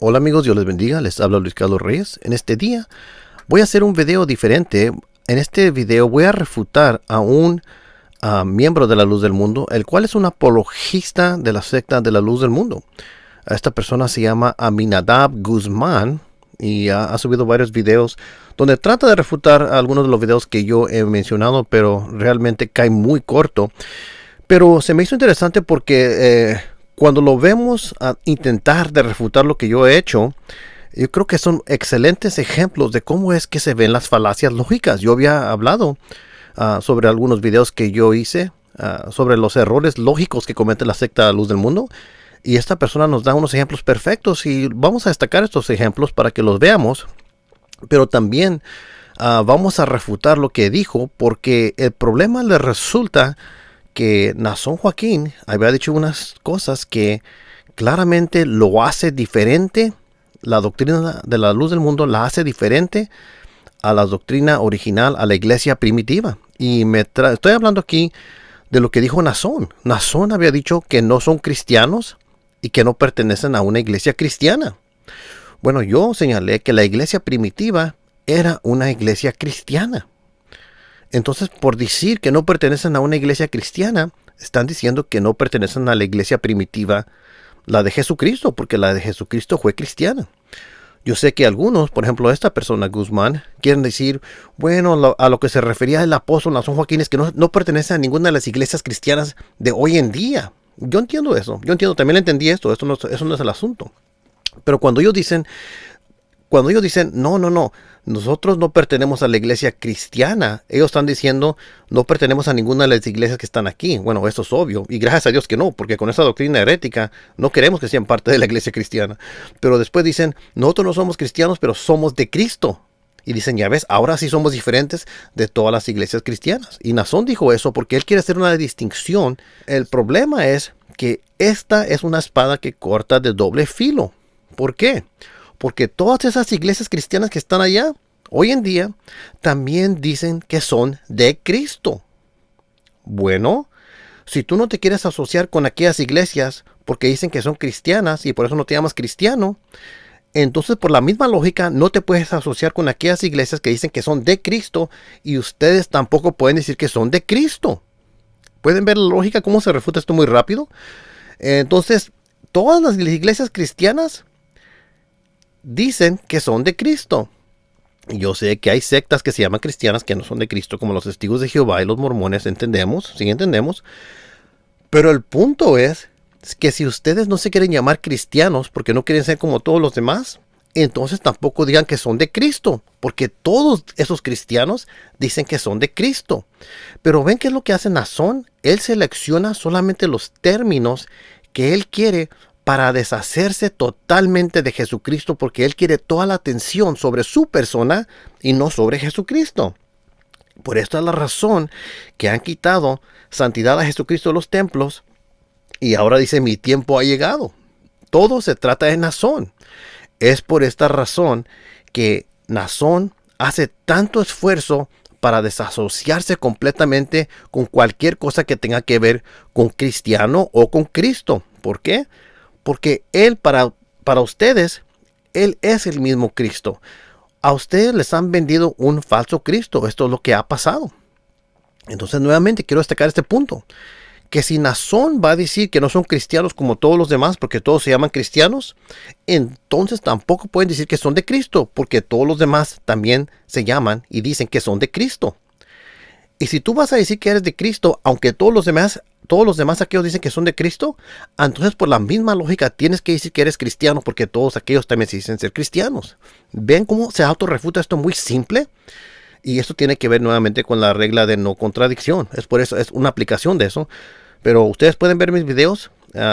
Hola amigos, Dios les bendiga, les habla Luis Carlos Reyes. En este día voy a hacer un video diferente. En este video voy a refutar a un miembro de la Luz del Mundo, el cual es un apologista de la secta de la Luz del Mundo. Esta persona se llama Aminadab Guzmán y ha subido varios videos donde trata de refutar algunos de los videos que yo he mencionado, pero realmente cae muy corto. Pero se me hizo interesante porque cuando lo vemos a intentar de refutar lo que yo he hecho, yo creo que son excelentes ejemplos de cómo es que se ven las falacias lógicas. Yo había hablado sobre algunos videos que yo hice sobre los errores lógicos que comete la secta de la Luz del Mundo. Y esta persona nos da unos ejemplos perfectos y vamos a destacar estos ejemplos para que los veamos. Pero también vamos a refutar lo que dijo, porque el problema le resulta que Naasón Joaquín había dicho unas cosas que claramente lo hace diferente. La doctrina de la Luz del Mundo la hace diferente a la doctrina original, a la iglesia primitiva. Y estoy hablando aquí de lo que dijo Naasón. Naasón había dicho que no son cristianos y que no pertenecen a una iglesia cristiana. Bueno, yo señalé que la iglesia primitiva era una iglesia cristiana. Entonces, por decir que no pertenecen a una iglesia cristiana, están diciendo que no pertenecen a la iglesia primitiva, la de Jesucristo, porque la de Jesucristo fue cristiana. Yo sé que algunos, por ejemplo, esta persona Guzmán, quieren decir, bueno, a lo que se refería el apóstol Naasón Joaquín es que no pertenece a ninguna de las iglesias cristianas de hoy en día. Yo entiendo eso, también entendí esto, eso no es el asunto. Pero cuando ellos dicen, no, nosotros no pertenecemos a la iglesia cristiana, ellos están diciendo, no pertenecemos a ninguna de las iglesias que están aquí. Bueno, eso es obvio, y gracias a Dios que no, porque con esa doctrina herética no queremos que sean parte de la iglesia cristiana. Pero después dicen, nosotros no somos cristianos, pero somos de Cristo. Y dicen, ya ves, ahora sí somos diferentes de todas las iglesias cristianas. Y Naasón dijo eso porque él quiere hacer una distinción. El problema es que esta es una espada que corta de doble filo. ¿Por qué? Porque todas esas iglesias cristianas que están allá, hoy en día, también dicen que son de Cristo. Bueno, si tú no te quieres asociar con aquellas iglesias porque dicen que son cristianas y por eso no te llamas cristiano, entonces por la misma lógica no te puedes asociar con aquellas iglesias que dicen que son de Cristo y ustedes tampoco pueden decir que son de Cristo. ¿Pueden ver la lógica? ¿Cómo se refuta esto muy rápido? Entonces, todas las iglesias cristianas dicen que son de Cristo. Yo sé que hay sectas que se llaman cristianas que no son de Cristo, como los Testigos de Jehová y los mormones, entendemos, sí entendemos. Pero el punto es que si ustedes no se quieren llamar cristianos porque no quieren ser como todos los demás, entonces tampoco digan que son de Cristo, porque todos esos cristianos dicen que son de Cristo. Pero ven qué es lo que hace Naasón. Él selecciona solamente los términos que él quiere para deshacerse totalmente de Jesucristo, porque él quiere toda la atención sobre su persona y no sobre Jesucristo. Por esta es la razón que han quitado santidad a Jesucristo de los templos y ahora dice, mi tiempo ha llegado. Todo se trata de Naasón. Es por esta razón que Naasón hace tanto esfuerzo para desasociarse completamente con cualquier cosa que tenga que ver con cristiano o con Cristo. ¿Por qué? Porque él para ustedes, él es el mismo Cristo. A ustedes les han vendido un falso Cristo. Esto es lo que ha pasado. Entonces nuevamente quiero destacar este punto. Que si Naasón va a decir que no son cristianos como todos los demás, porque todos se llaman cristianos, entonces tampoco pueden decir que son de Cristo, porque todos los demás también se llaman y dicen que son de Cristo. Y si tú vas a decir que eres de Cristo, aunque todos los demás aquellos dicen que son de Cristo, entonces por la misma lógica tienes que decir que eres cristiano, porque todos aquellos también se dicen ser cristianos. ¿Ven cómo se autorrefuta esto muy simple? Y esto tiene que ver nuevamente con la regla de no contradicción. Es por eso, es una aplicación de eso. Pero ustedes pueden ver mis videos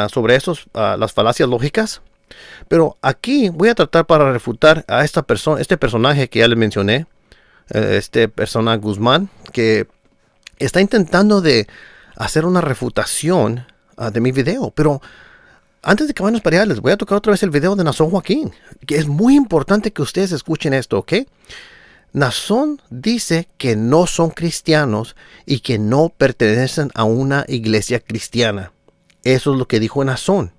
sobre esos, las falacias lógicas. Pero aquí voy a tratar para refutar a este personaje que ya les mencioné, este persona Guzmán, que está intentando de hacer una refutación de mi video. Pero Antes de que vayamos para allá, les voy a tocar otra vez el video de Naasón Joaquín, que es muy importante que ustedes escuchen esto, ¿ok? Naasón dice que no son cristianos y que no pertenecen a una iglesia cristiana. Eso es lo que dijo Naasón.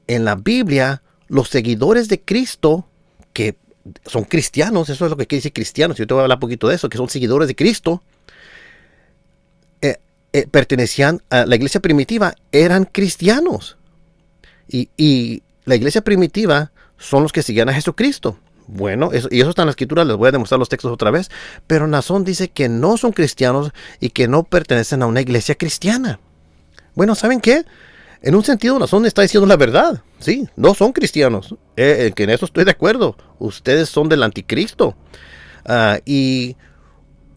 En la Biblia, los seguidores de Cristo, que son cristianos, eso es lo que quiere decir cristianos, yo te voy a hablar un poquito de eso, que son seguidores de Cristo, pertenecían a la iglesia primitiva, eran cristianos. Y la iglesia primitiva son los que seguían a Jesucristo. Bueno, y eso está en la escritura, les voy a demostrar los textos otra vez. Pero Naasón dice que no son cristianos y que no pertenecen a una iglesia cristiana. Bueno, ¿saben qué? En un sentido, Naasón está diciendo la verdad. Sí, no son cristianos. Que en eso estoy de acuerdo. Ustedes son del anticristo. Y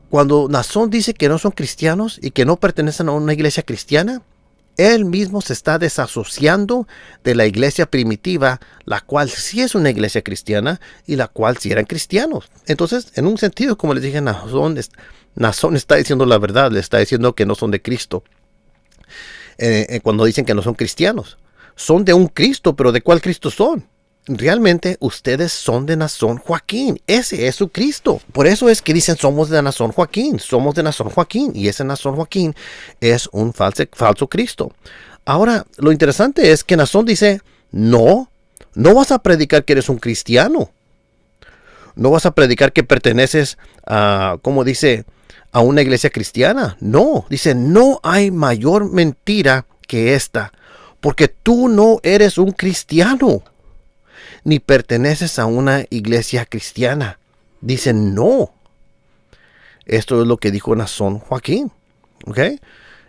cuando Naasón dice que no son cristianos y que no pertenecen a una iglesia cristiana, él mismo se está desasociando de la iglesia primitiva, la cual sí es una iglesia cristiana y la cual sí eran cristianos. Entonces, en un sentido, como les dije, Naasón está diciendo la verdad, le está diciendo que no son de Cristo. Cuando dicen que no son cristianos, son de un Cristo, pero ¿de cuál Cristo son? Realmente ustedes son de Naasón Joaquín. Ese es su Cristo. Por eso es que dicen somos de Naasón Joaquín. Somos de Naasón Joaquín. Y ese Naasón Joaquín es un falso Cristo. Ahora, lo interesante es que Naasón dice, no vas a predicar que eres un cristiano. No vas a predicar que perteneces a, como dice, a una iglesia cristiana. No, dice, no hay mayor mentira que esta. Porque tú no eres un cristiano, ni perteneces a una iglesia cristiana. Dicen no. Esto es lo que dijo Naasón Joaquín. ¿Ok?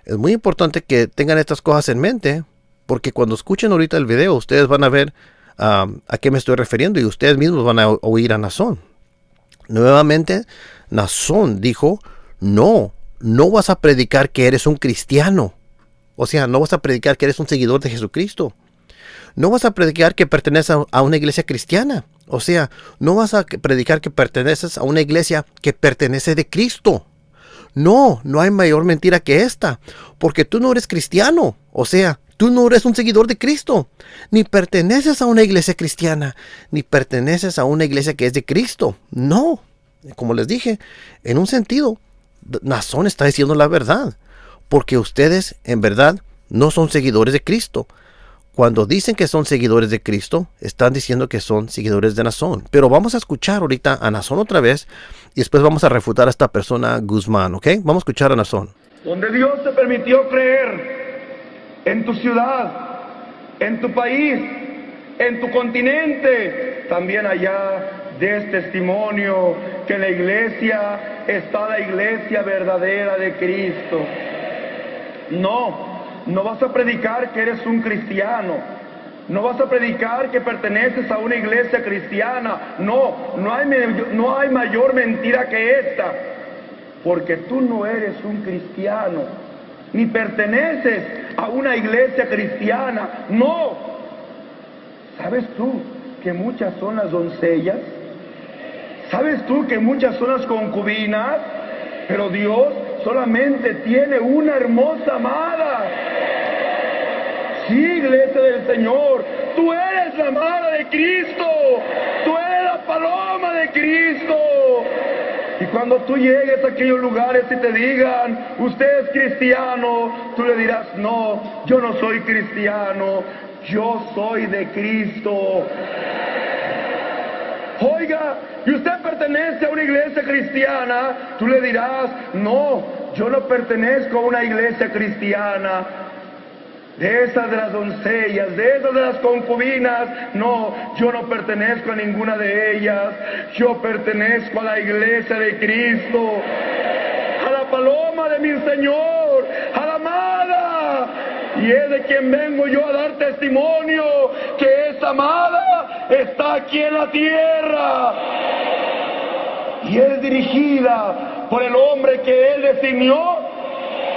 Es muy importante que tengan estas cosas en mente, porque cuando escuchen ahorita el video, ustedes van a ver a qué me estoy refiriendo y ustedes mismos van a oír a Naasón. Nuevamente, Naasón dijo, no vas a predicar que eres un cristiano. O sea, no vas a predicar que eres un seguidor de Jesucristo. No vas a predicar que perteneces a una iglesia cristiana. O sea, no vas a predicar que perteneces a una iglesia que pertenece de Cristo. No hay mayor mentira que esta. Porque tú no eres cristiano. O sea, tú no eres un seguidor de Cristo. Ni perteneces a una iglesia cristiana. Ni perteneces a una iglesia que es de Cristo. No. Como les dije, en un sentido, Naasón está diciendo la verdad. Porque ustedes, en verdad, no son seguidores de Cristo. Cuando dicen que son seguidores de Cristo, están diciendo que son seguidores de Naasón. Pero vamos a escuchar ahorita a Naasón otra vez y después vamos a refutar a esta persona Guzmán, ¿ok? Vamos a escuchar a Naasón. Donde Dios te permitió creer en tu ciudad, en tu país, en tu continente, también allá des testimonio que en la iglesia está la iglesia verdadera de Cristo. No vas a predicar que eres un cristiano. No vas a predicar que perteneces a una iglesia cristiana. No hay mayor mentira que esta. Porque tú no eres un cristiano, ni perteneces a una iglesia cristiana. No. ¿Sabes tú que muchas son las doncellas? ¿Sabes tú que muchas son las concubinas? Pero Dios solamente tiene una hermosa amada. Sí, iglesia del Señor, tú eres la amada de Cristo, tú eres la paloma de Cristo. Y cuando tú llegues a aquellos lugares y te digan, usted es cristiano, tú le dirás, no, yo no soy cristiano, yo soy de Cristo. Oiga, y usted pertenece a una iglesia cristiana, tú le dirás, no, yo no pertenezco a una iglesia cristiana. De esas de las doncellas, de esas de las concubinas, no, yo no pertenezco a ninguna de ellas. Yo pertenezco a la iglesia de Cristo, a la paloma de mi Señor, a la amada. Y es de quien vengo yo a dar testimonio que esa amada está aquí en la tierra. Y es dirigida por el hombre que Él designó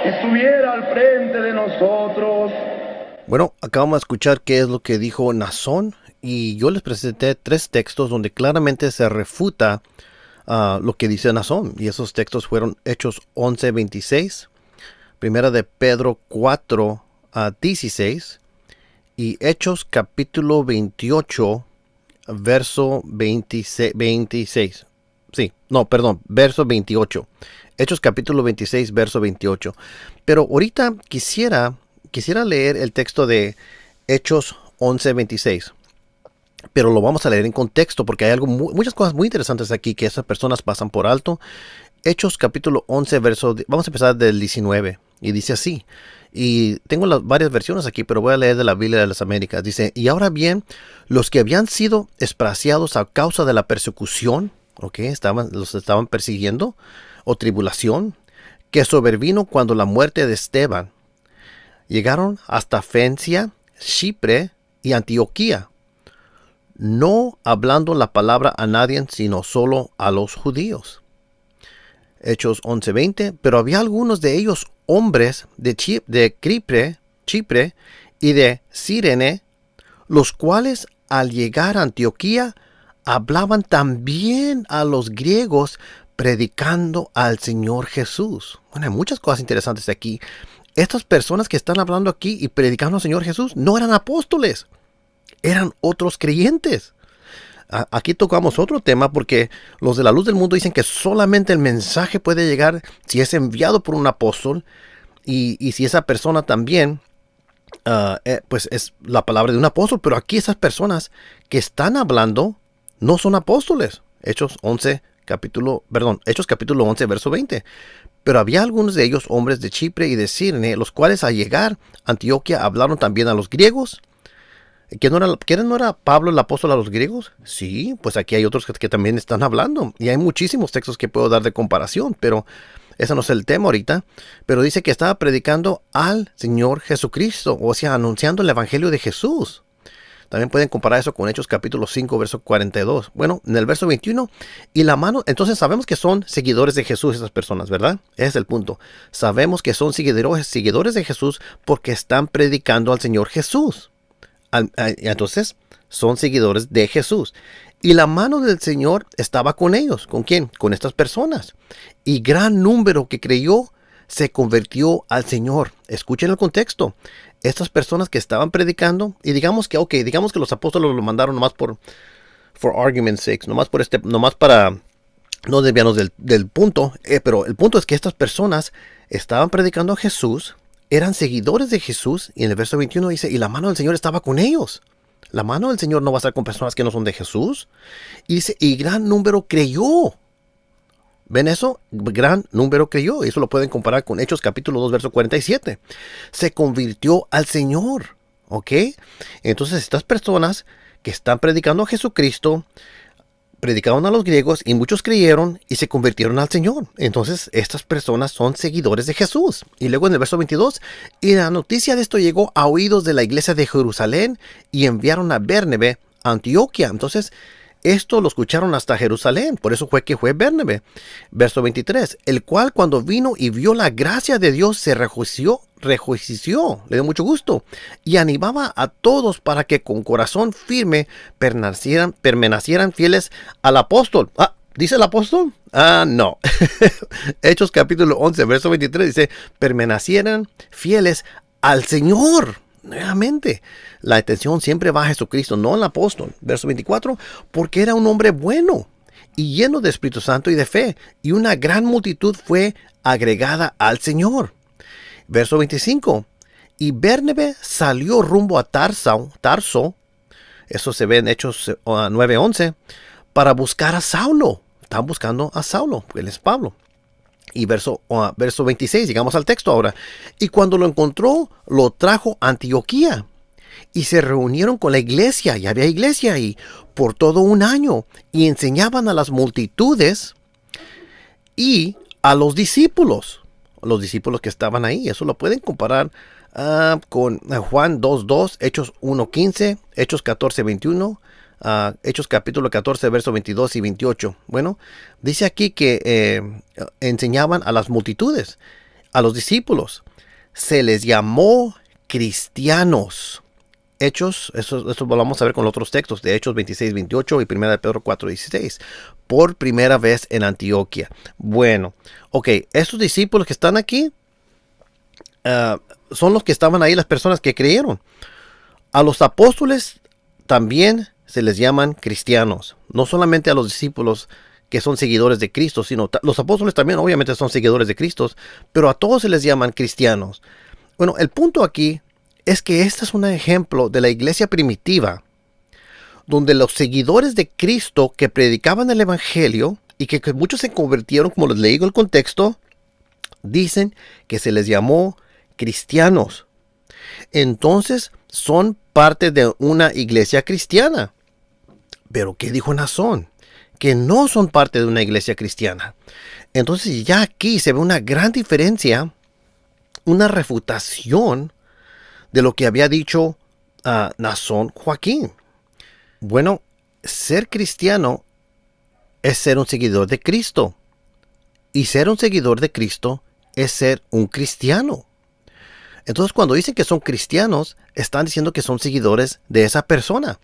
que estuviera al frente de nosotros. Bueno, acabamos de escuchar qué es lo que dijo Naasón y yo les presenté 3 textos donde claramente se refuta lo que dice Naasón. Y esos textos fueron Hechos 11:26, Primera de Pedro 4:16 y Hechos capítulo 28, verso 26. Sí, no, perdón, verso 28. Hechos capítulo 26, verso 28. Pero ahorita quisiera leer el texto de Hechos 11, 26. Pero lo vamos a leer en contexto porque hay muchas cosas muy interesantes aquí que esas personas pasan por alto. Hechos capítulo 11, vamos a empezar del 19. Y dice así. Y tengo varias versiones aquí, pero voy a leer de la Biblia de las Américas. Dice, y ahora bien, los que habían sido espraciados a causa de la persecución, los estaban persiguiendo, o tribulación, que sobrevino cuando la muerte de Esteban, llegaron hasta Fencia, Chipre y Antioquía, no hablando la palabra a nadie, sino solo a los judíos. Hechos 11:20, pero había algunos de ellos hombres de Chipre y de Cirene, los cuales al llegar a Antioquía hablaban también a los griegos predicando al Señor Jesús. Bueno, hay muchas cosas interesantes aquí. Estas personas que están hablando aquí y predicando al Señor Jesús no eran apóstoles, eran otros creyentes. Aquí tocamos otro tema porque los de la luz del mundo dicen que solamente el mensaje puede llegar si es enviado por un apóstol y si esa persona también pues es la palabra de un apóstol. Pero aquí esas personas que están hablando no son apóstoles. Hechos capítulo 11, verso 20. Pero había algunos de ellos, hombres de Chipre y de Cirene, los cuales al llegar a Antioquía hablaron también a los griegos. ¿Quién no era Pablo el apóstol a los griegos? Sí, pues aquí hay otros que también están hablando. Y hay muchísimos textos que puedo dar de comparación, pero ese no es el tema ahorita. Pero dice que estaba predicando al Señor Jesucristo, o sea, anunciando el evangelio de Jesús. También pueden comparar eso con Hechos capítulo 5, verso 42. Bueno, en el verso 21, y la mano, entonces sabemos que son seguidores de Jesús esas personas, ¿verdad? Ese es el punto. Sabemos que son seguidores de Jesús porque están predicando al Señor Jesús. Entonces, son seguidores de Jesús. Y la mano del Señor estaba con ellos. ¿Con quién? Con estas personas. Y gran número que creyó se convirtió al Señor. Escuchen el contexto. Estas personas que estaban predicando, y digamos que los apóstoles lo mandaron nomás for argument's sake, nomás para no desviarnos del punto, pero el punto es que estas personas estaban predicando a Jesús, eran seguidores de Jesús, y en el verso 21 dice, y la mano del Señor estaba con ellos. La mano del Señor no va a estar con personas que no son de Jesús. Y dice, y gran número creyó. ¿Ven eso? Gran número creyó. Y eso lo pueden comparar con Hechos capítulo 2, verso 47. Se convirtió al Señor. ¿Ok? Entonces estas personas que están predicando a Jesucristo, predicaron a los griegos y muchos creyeron y se convirtieron al Señor. Entonces estas personas son seguidores de Jesús. Y luego en el verso 22, y la noticia de esto llegó a oídos de la iglesia de Jerusalén y enviaron a Bernabé a Antioquía. Entonces esto lo escucharon hasta Jerusalén, por eso fue Bernabé. Verso 23, el cual cuando vino y vio la gracia de Dios se rejuició, le dio mucho gusto, y animaba a todos para que con corazón firme permanecieran fieles al apóstol. ¿Dice el apóstol? No. Hechos capítulo 11, verso 23 dice, permanecieran fieles al Señor. Nuevamente, la atención siempre va a Jesucristo, no al apóstol. Verso 24, porque era un hombre bueno y lleno de Espíritu Santo y de fe, y una gran multitud fue agregada al Señor. Verso 25, y Bernabé salió rumbo a Tarso, eso se ve en Hechos 9:11, para buscar a Saulo. Están buscando a Saulo, él es Pablo. Y verso 26, llegamos al texto ahora. Y cuando lo encontró, lo trajo a Antioquía. Y se reunieron con la iglesia, y había iglesia ahí, por todo un año. Y enseñaban a las multitudes y a los discípulos que estaban ahí. Eso lo pueden comparar con Juan 2:2, Hechos 1:15, Hechos 14:21. Hechos capítulo 14, versos 22 y 28. Bueno, dice aquí que enseñaban a las multitudes, a los discípulos. Se les llamó cristianos. Hechos, eso lo vamos a ver con otros textos de Hechos 26, 28 y 1 de Pedro 4, 16. Por primera vez en Antioquía. Bueno, ok, estos discípulos que están aquí son los que estaban ahí, las personas que creyeron. A los apóstoles también se les llaman cristianos. No solamente a los discípulos que son seguidores de Cristo, sino los apóstoles también obviamente son seguidores de Cristo, pero a todos se les llaman cristianos. Bueno, el punto aquí es que este es un ejemplo de la iglesia primitiva, donde los seguidores de Cristo que predicaban el evangelio y que muchos se convirtieron, como les leí el contexto, dicen que se les llamó cristianos. Entonces son parte de una iglesia cristiana. Pero ¿qué dijo Naasón? Que no son parte de una iglesia cristiana. Entonces ya aquí se ve una gran diferencia, una refutación de lo que había dicho Naasón Joaquín. Bueno, ser cristiano es ser un seguidor de Cristo. Y ser un seguidor de Cristo es ser un cristiano. Entonces cuando dicen que son cristianos, están diciendo que son seguidores de esa persona.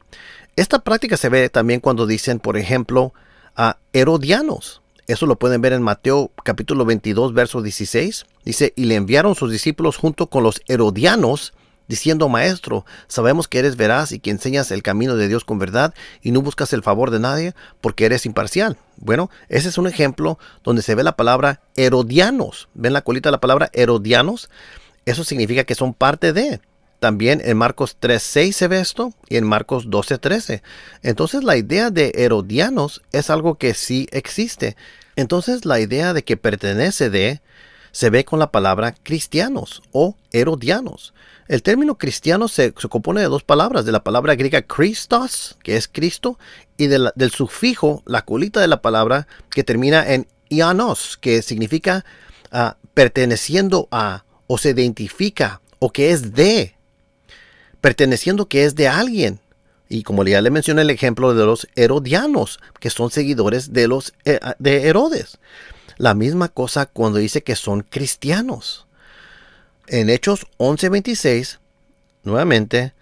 Esta práctica se ve también cuando dicen, por ejemplo, a herodianos. Eso lo pueden ver en Mateo capítulo 22, verso 16. Dice, y le enviaron sus discípulos junto con los herodianos, diciendo, Maestro, sabemos que eres veraz y que enseñas el camino de Dios con verdad y no buscas el favor de nadie porque eres imparcial. Bueno, ese es un ejemplo donde se ve la palabra herodianos. ¿Ven la colita de la palabra herodianos? Eso significa que son parte de. También en Marcos 3:6 se ve esto y en Marcos 12:13. Entonces la idea de herodianos es algo que sí existe. Entonces la idea de que pertenece de se ve con la palabra cristianos o herodianos. El término cristiano se compone de dos palabras, de la palabra griega Christos, que es Cristo, y del sufijo, la colita de la palabra, que termina en ianos, que significa perteneciendo a, o se identifica, o que es de, perteneciendo que es de alguien. Y como ya le mencioné el ejemplo de los herodianos, que son seguidores de los de Herodes. La misma cosa cuando dice que son cristianos. En Hechos 11:26, nuevamente,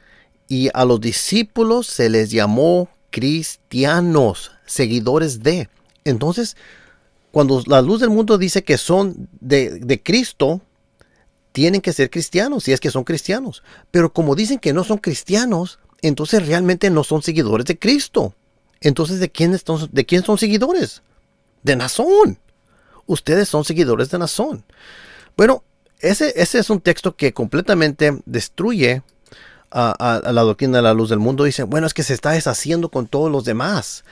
y a los discípulos se les llamó cristianos, seguidores de. Entonces, cuando la luz del mundo dice que son de Cristo, tienen que ser cristianos, si es que son cristianos. Pero como dicen que no son cristianos, entonces realmente no son seguidores de Cristo. Entonces, ¿de quién son seguidores? De Naasón. Ustedes son seguidores de Naasón. Bueno, ese es un texto que completamente destruye a la doctrina de la luz del mundo. Dice, bueno, es que se está deshaciendo con todos los demás.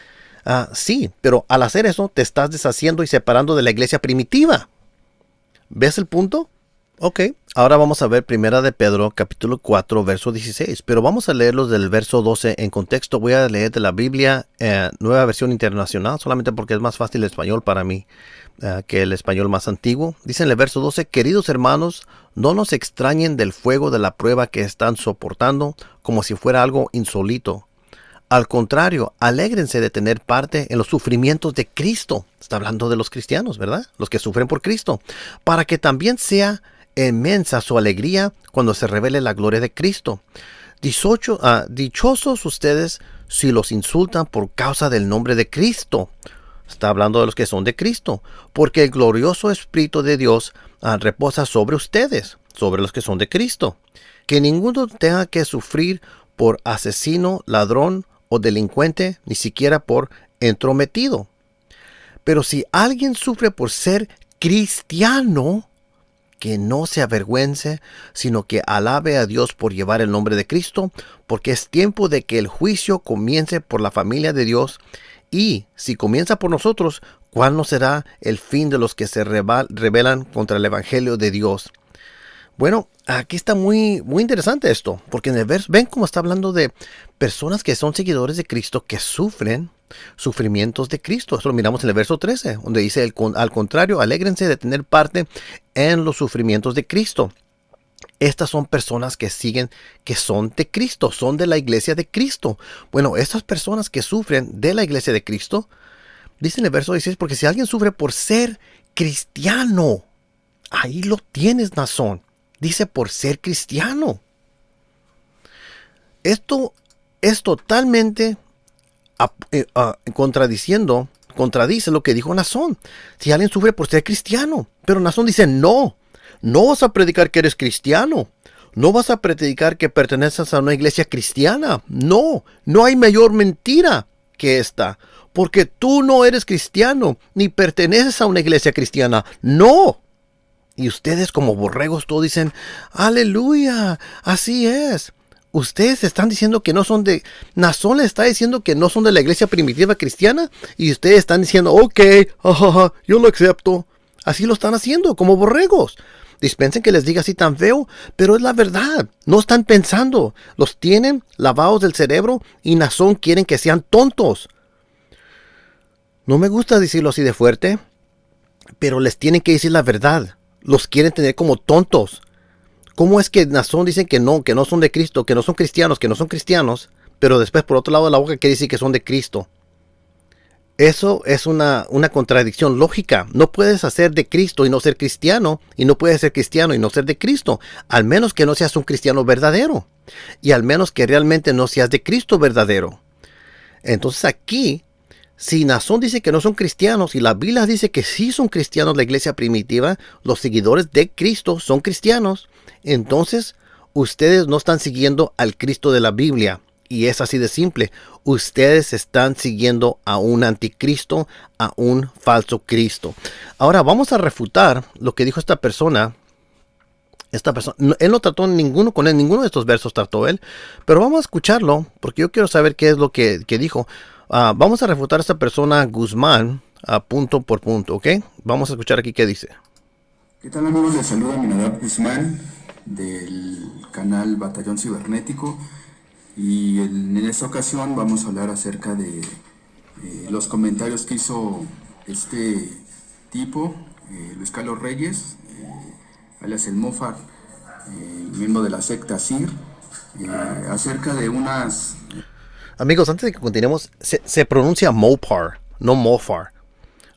Sí, pero al hacer eso te estás deshaciendo y separando de la iglesia primitiva. ¿Ves el punto? Ok, ahora vamos a ver Primera de Pedro, capítulo 4, verso 16. Pero vamos a leerlos del verso 12 en contexto. Voy a leer de la Biblia, Nueva Versión Internacional, solamente porque es más fácil el español para mí que el español más antiguo. Dice en el verso 12, queridos hermanos, no nos extrañen del fuego de la prueba que están soportando como si fuera algo insólito. Al contrario, alégrense de tener parte en los sufrimientos de Cristo. Está hablando de los cristianos, ¿verdad? Los que sufren por Cristo. Para que también sea inmensa su alegría cuando se revele la gloria de Cristo. Dichosos ustedes si los insultan por causa del nombre de Cristo. Está hablando de los que son de Cristo, porque el glorioso Espíritu de Dios reposa sobre ustedes, sobre los que son de Cristo. Que ninguno tenga que sufrir por asesino, ladrón o delincuente, ni siquiera por entrometido. Pero si alguien sufre por ser cristiano, que no se avergüence, sino que alabe a Dios por llevar el nombre de Cristo, porque es tiempo de que el juicio comience por la familia de Dios. Y si comienza por nosotros, ¿cuál no será el fin de los que se rebelan contra el Evangelio de Dios? Bueno, aquí está muy interesante esto, porque en el verso, ven cómo está hablando de personas que son seguidores de Cristo, que sufren sufrimientos de Cristo. Eso lo miramos en el verso 13, donde dice, al contrario, alégrense de tener parte en los sufrimientos de Cristo. Estas son personas que siguen, que son de Cristo, son de la iglesia de Cristo. Bueno, estas personas que sufren de la iglesia de Cristo, dice en el verso 16, porque si alguien sufre por ser cristiano, ahí lo tienes, Naasón. Dice por ser cristiano. Esto es totalmente contradice lo que dijo Naasón. Si alguien sufre por ser cristiano, pero Naasón dice no vas a predicar que eres cristiano. No vas a predicar que perteneces a una iglesia cristiana. No, no hay mayor mentira que esta. Porque tú no eres cristiano, ni perteneces a una iglesia cristiana. No. Y ustedes como borregos todos dicen, aleluya, así es. Ustedes están diciendo que no son de... Nazón le está diciendo que no son de la iglesia primitiva cristiana. Y ustedes están diciendo, ok, jajaja, yo lo acepto. Así lo están haciendo, como borregos. Dispensen que les diga así tan feo, pero es la verdad. No están pensando. Los tienen lavados del cerebro y Nazón quieren que sean tontos. No me gusta decirlo así de fuerte, pero les tienen que decir la verdad. Los quieren tener como tontos. ¿Cómo es que Nazón dicen que no son de Cristo, que no son cristianos, pero después por otro lado de la boca quiere decir que son de Cristo? Eso es una contradicción lógica. No puedes hacer de Cristo y no ser cristiano, y no puedes ser cristiano y no ser de Cristo, al menos que no seas un cristiano verdadero, y al menos que realmente no seas de Cristo verdadero. Entonces aquí, si Nazón dice que no son cristianos y la Biblia dice que sí son cristianos, la iglesia primitiva, los seguidores de Cristo son cristianos, entonces ustedes no están siguiendo al Cristo de la Biblia. Y es así de simple. Ustedes están siguiendo a un anticristo, a un falso Cristo. Ahora vamos a refutar lo que dijo esta persona. Él no trató con él, ninguno de estos versos trató él. Pero vamos a escucharlo porque yo quiero saber qué es lo que dijo. Vamos a refutar a esta persona Guzmán punto por punto, ¿ok? Vamos a escuchar aquí qué dice. ¿Qué tal, amigos? Les saluda Aminadab Guzmán del canal Batallón Cibernético. Y en esta ocasión vamos a hablar acerca de los comentarios que hizo este tipo, Luis Carlos Reyes, alias el Mofar, miembro de la secta SIR, acerca de unas... Amigos, antes de que continuemos, se pronuncia Mopar, no Mofar,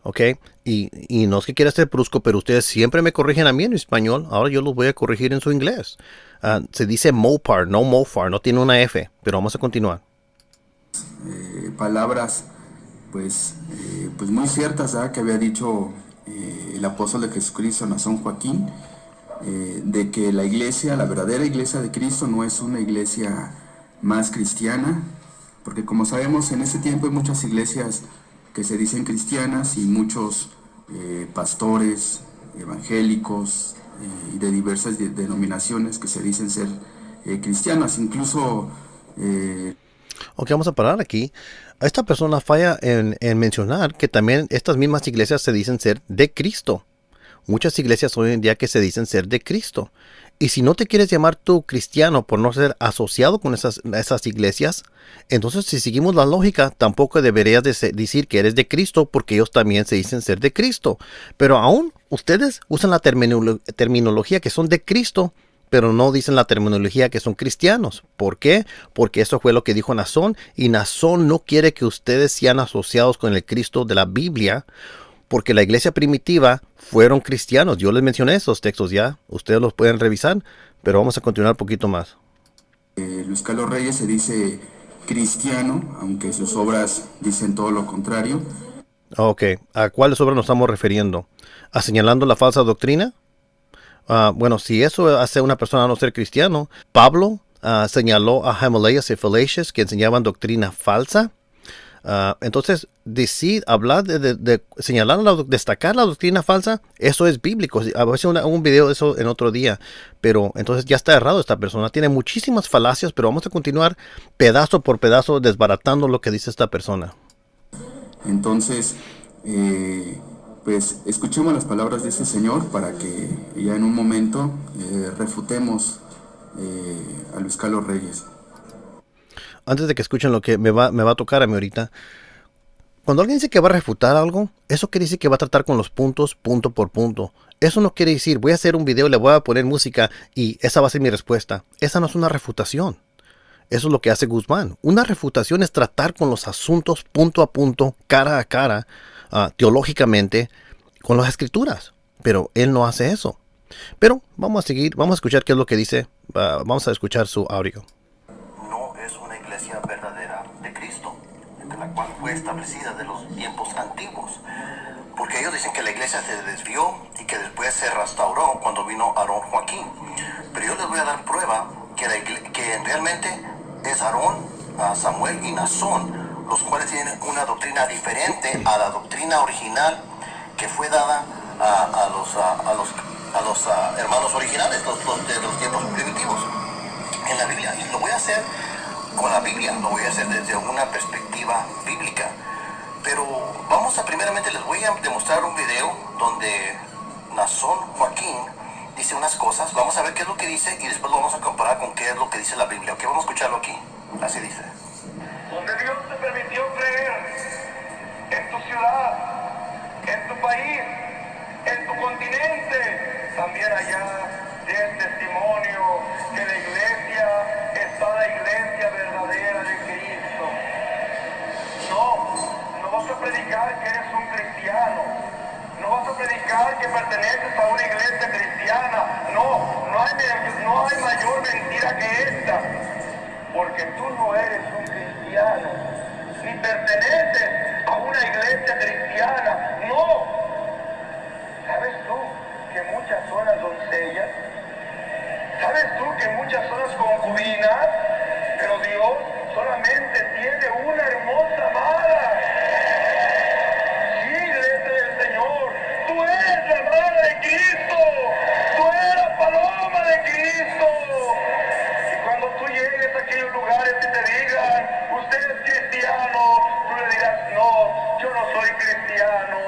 ¿ok? Y no es que quiera ser brusco, pero ustedes siempre me corrigen a mí en español, ahora yo los voy a corregir en su inglés. Se dice Mopar, no Mofar, no tiene una F, pero vamos a continuar. Palabras pues muy ciertas, ¿verdad?, que había dicho el apóstol de Jesucristo, Nazón Joaquín, de que la iglesia, la verdadera iglesia de Cristo no es una iglesia más cristiana, porque como sabemos en este tiempo hay muchas iglesias que se dicen cristianas y muchos pastores evangélicos y de diversas denominaciones que se dicen ser cristianas, incluso... Ok, vamos a parar aquí. Esta persona falla en mencionar que también estas mismas iglesias se dicen ser de Cristo. Muchas iglesias hoy en día que se dicen ser de Cristo. Y si no te quieres llamar tú cristiano por no ser asociado con esas iglesias, entonces si seguimos la lógica, tampoco deberías decir que eres de Cristo porque ellos también se dicen ser de Cristo. Pero aún ustedes usan la terminología que son de Cristo, pero no dicen la terminología que son cristianos. ¿Por qué? Porque eso fue lo que dijo Nazón, y Nazón no quiere que ustedes sean asociados con el Cristo de la Biblia, porque la iglesia primitiva fueron cristianos. Yo les mencioné esos textos ya, ustedes los pueden revisar, pero vamos a continuar un poquito más. Luis Carlos Reyes se dice cristiano, aunque sus obras dicen todo lo contrario. Ok, ¿a cuáles obras nos estamos refiriendo? ¿A señalando la falsa doctrina? Bueno, si eso hace a una persona no ser cristiano, Pablo señaló a Himenaeus y Philetus que enseñaban doctrina falsa. Entonces, hablar de señalar, destacar la doctrina falsa, eso es bíblico. A veces un video de eso en otro día, pero entonces ya está errado esta persona. Tiene muchísimas falacias, pero vamos a continuar pedazo por pedazo desbaratando lo que dice esta persona. Entonces, pues escuchemos las palabras de ese señor para que ya en un momento refutemos a Luis Carlos Reyes. Antes de que escuchen lo que me va a tocar a mí ahorita, cuando alguien dice que va a refutar algo, eso quiere decir que va a tratar con los puntos, punto por punto. Eso no quiere decir, voy a hacer un video, le voy a poner música y esa va a ser mi respuesta. Esa no es una refutación. Eso es lo que hace Guzmán. Una refutación es tratar con los asuntos punto a punto, cara a cara, teológicamente, con las escrituras. Pero él no hace eso. Pero vamos a seguir, vamos a escuchar qué es lo que dice. Vamos a escuchar su audio. Verdadera de Cristo, de la cual fue establecida de los tiempos antiguos, porque ellos dicen que la iglesia se desvió y que después se restauró cuando vino Aarón Joaquín, pero yo les voy a dar prueba que realmente es Aarón, Samuel y Nazón, los cuales tienen una doctrina diferente a la doctrina original que fue dada a los hermanos originales, de los tiempos primitivos en la Biblia. Y lo voy a hacer con la Biblia, lo voy a hacer desde una perspectiva bíblica. Pero primeramente les voy a demostrar un video donde Nazón Joaquín dice unas cosas. Vamos a ver qué es lo que dice y después lo vamos a comparar con qué es lo que dice la Biblia. Ok, vamos a escucharlo aquí. Así dice. Donde Dios te permitió creer en tu ciudad, en tu país, en tu continente, también allá des testimonio que la iglesia está la iglesia verdadera de Cristo. No vas a predicar que eres un cristiano, no vas a predicar que perteneces a una iglesia cristiana, no hay mayor mentira que esta, porque tú no eres un cristiano, ni perteneces a una iglesia cristiana, no. ¿Sabes tú que muchas son las doncellas? ¿Sabes tú que muchas son las concubinas? Pero Dios solamente tiene una hermosa amada. Sí, iglesia del Señor, tú eres la amada de Cristo, tú eres la paloma de Cristo. Y cuando tú llegues a aquellos lugares y te digan, usted es cristiano, tú le dirás, no, yo no soy cristiano,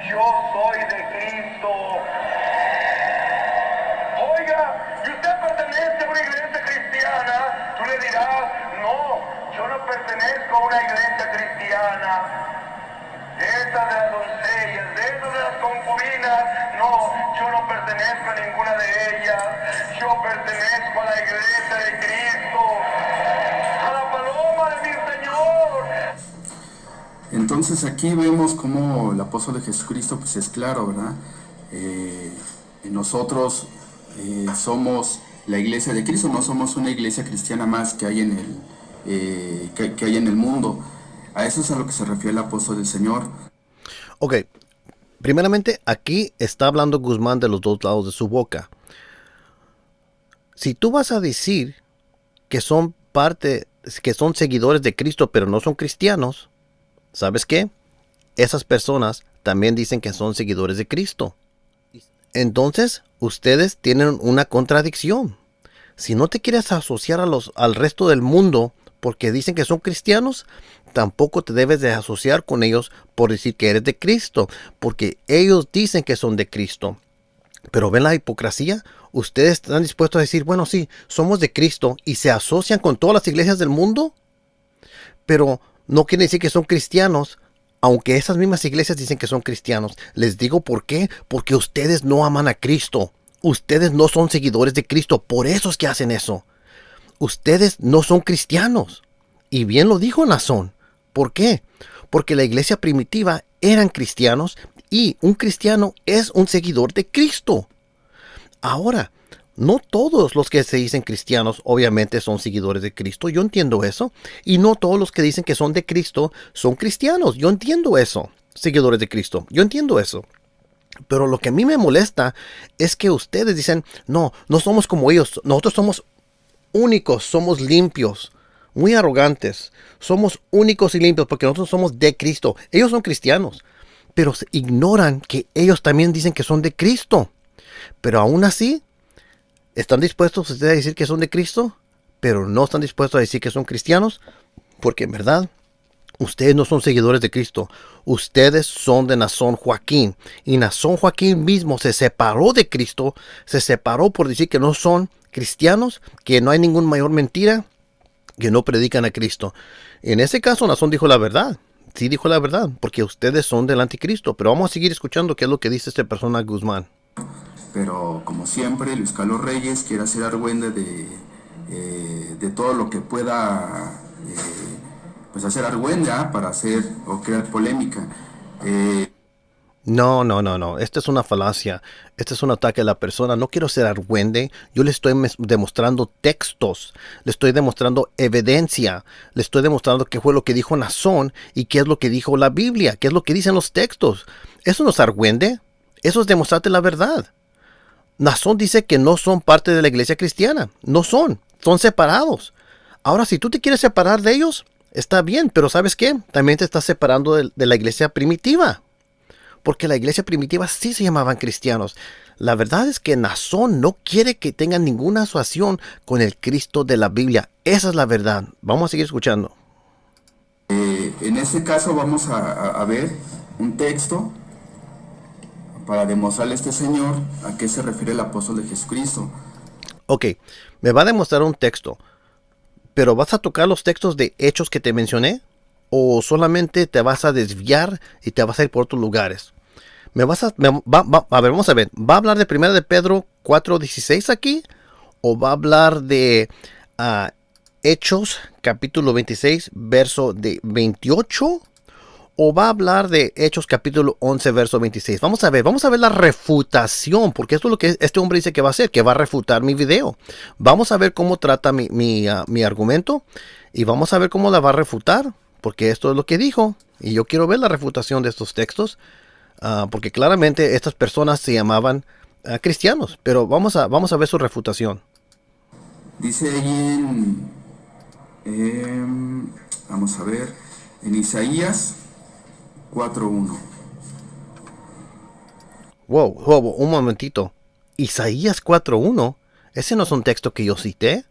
yo soy de Cristo. Oiga, y usted pertenece a una iglesia cristiana, tú le dirás, no, yo no pertenezco a una iglesia cristiana. De esas de las doncellas, de esas de las concubinas, no, yo no pertenezco a ninguna de ellas. Yo pertenezco a la iglesia de Cristo, a la paloma de mi Señor. Entonces aquí vemos cómo el apóstol de Jesucristo pues es claro, ¿verdad? Nosotros somos la iglesia de Cristo, no somos una iglesia cristiana más que hay en que hay en el mundo. A eso es a lo que se refiere el apóstol del Señor. Ok, primeramente aquí está hablando Guzmán de los dos lados de su boca. Si tú vas a decir que son seguidores de Cristo pero no son cristianos, ¿sabes qué? Esas personas también dicen que son seguidores de Cristo. Entonces, ustedes tienen una contradicción. Si no te quieres asociar al resto del mundo porque dicen que son cristianos, tampoco te debes de asociar con ellos por decir que eres de Cristo, porque ellos dicen que son de Cristo. Pero ven la hipocresía. Ustedes están dispuestos a decir, bueno, sí, somos de Cristo y se asocian con todas las iglesias del mundo, pero no quiere decir que son cristianos, aunque esas mismas iglesias dicen que son cristianos. Les digo por qué, porque ustedes no aman a Cristo. Ustedes no son seguidores de Cristo, por eso es que hacen eso. Ustedes no son cristianos. Y bien lo dijo Nazón. ¿Por qué? Porque la iglesia primitiva eran cristianos y un cristiano es un seguidor de Cristo. Ahora, no todos los que se dicen cristianos obviamente son seguidores de Cristo. Yo entiendo eso. Y no todos los que dicen que son de Cristo son cristianos. Yo entiendo eso. Seguidores de Cristo. Yo entiendo eso. Pero lo que a mí me molesta es que ustedes dicen, no somos como ellos. Nosotros somos únicos, somos limpios. Muy arrogantes. Somos únicos y limpios porque nosotros somos de Cristo. Ellos son cristianos. Pero ignoran que ellos también dicen que son de Cristo. Pero aún así, ¿están dispuestos ustedes a decir que son de Cristo? Pero no están dispuestos a decir que son cristianos. Porque en verdad, ustedes no son seguidores de Cristo. Ustedes son de Nazón Joaquín. Y Nazón Joaquín mismo se separó de Cristo. Se separó por decir que no son cristianos. Que no hay ninguna mayor mentira. Que no predican a Cristo. En ese caso, Nazón dijo la verdad. Sí dijo la verdad. Porque ustedes son del anticristo. Pero vamos a seguir escuchando qué es lo que dice esta persona Guzmán. Pero como siempre, Luis Carlos Reyes quiere hacer argüende de todo lo que pueda pues hacer argüenda para hacer o crear polémica. No. Esta es una falacia. Este es un ataque a la persona. No quiero ser argüende. Yo le estoy demostrando textos. Le estoy demostrando evidencia. Le estoy demostrando qué fue lo que dijo Nazón y qué es lo que dijo la Biblia. Qué es lo que dicen los textos. Eso no es argüende. Eso es demostrarte la verdad. Nazón dice que no son parte de la iglesia cristiana. No son. Son separados. Ahora, si tú te quieres separar de ellos, está bien, pero ¿sabes qué? También te estás separando de la iglesia primitiva. Porque la iglesia primitiva sí se llamaban cristianos. La verdad es que Nazón no quiere que tengan ninguna asociación con el Cristo de la Biblia. Esa es la verdad. Vamos a seguir escuchando. En este caso vamos a ver un texto para demostrarle a este señor a qué se refiere el apóstol de Jesucristo. Ok, me va a demostrar un texto. ¿Pero vas a tocar los textos de Hechos que te mencioné? ¿O solamente te vas a desviar y te vas a ir por otros lugares? A ver, vamos a ver. ¿Va a hablar de 1 de Pedro 4:16 aquí? ¿O va a hablar de Hechos capítulo 26 verso de 28? ¿O va a hablar de Hechos capítulo 11 verso 26? Vamos a ver la refutación, porque esto es lo que este hombre dice que va a hacer, que va a refutar mi video. Vamos a ver cómo trata mi argumento y vamos a ver cómo la va a refutar, porque esto es lo que dijo y yo quiero ver la refutación de estos textos, porque claramente estas personas se llamaban cristianos, pero vamos a ver su refutación. Dice ahí vamos a ver, en Isaías 4:1. Wow, un momentito. Isaías 4:1, ese no es un texto que yo cité.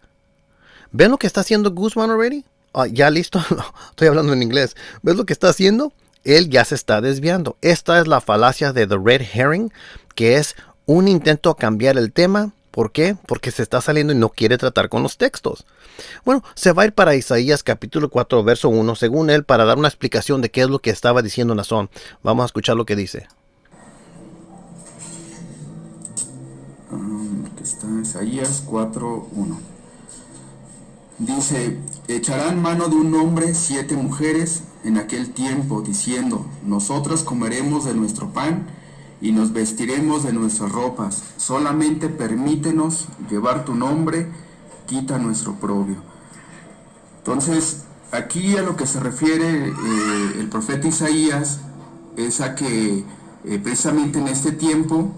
¿Ven lo que está haciendo Guzmán already? Ya listo, estoy hablando en inglés. ¿Ves lo que está haciendo? Él ya se está desviando. Esta es la falacia de The Red Herring, que es un intento a cambiar el tema. ¿Por qué? Porque se está saliendo y no quiere tratar con los textos. Bueno, se va a ir para Isaías capítulo 4, verso 1, según él, para dar una explicación de qué es lo que estaba diciendo Nazón. Vamos a escuchar lo que dice. Aquí está Isaías 4:1. Dice, echarán mano de un hombre 7 mujeres en aquel tiempo, diciendo, nosotras comeremos de nuestro pan y nos vestiremos de nuestras ropas. Solamente permítenos llevar tu nombre, quita nuestro oprobio. Entonces, aquí a lo que se refiere el profeta Isaías es a que precisamente en este tiempo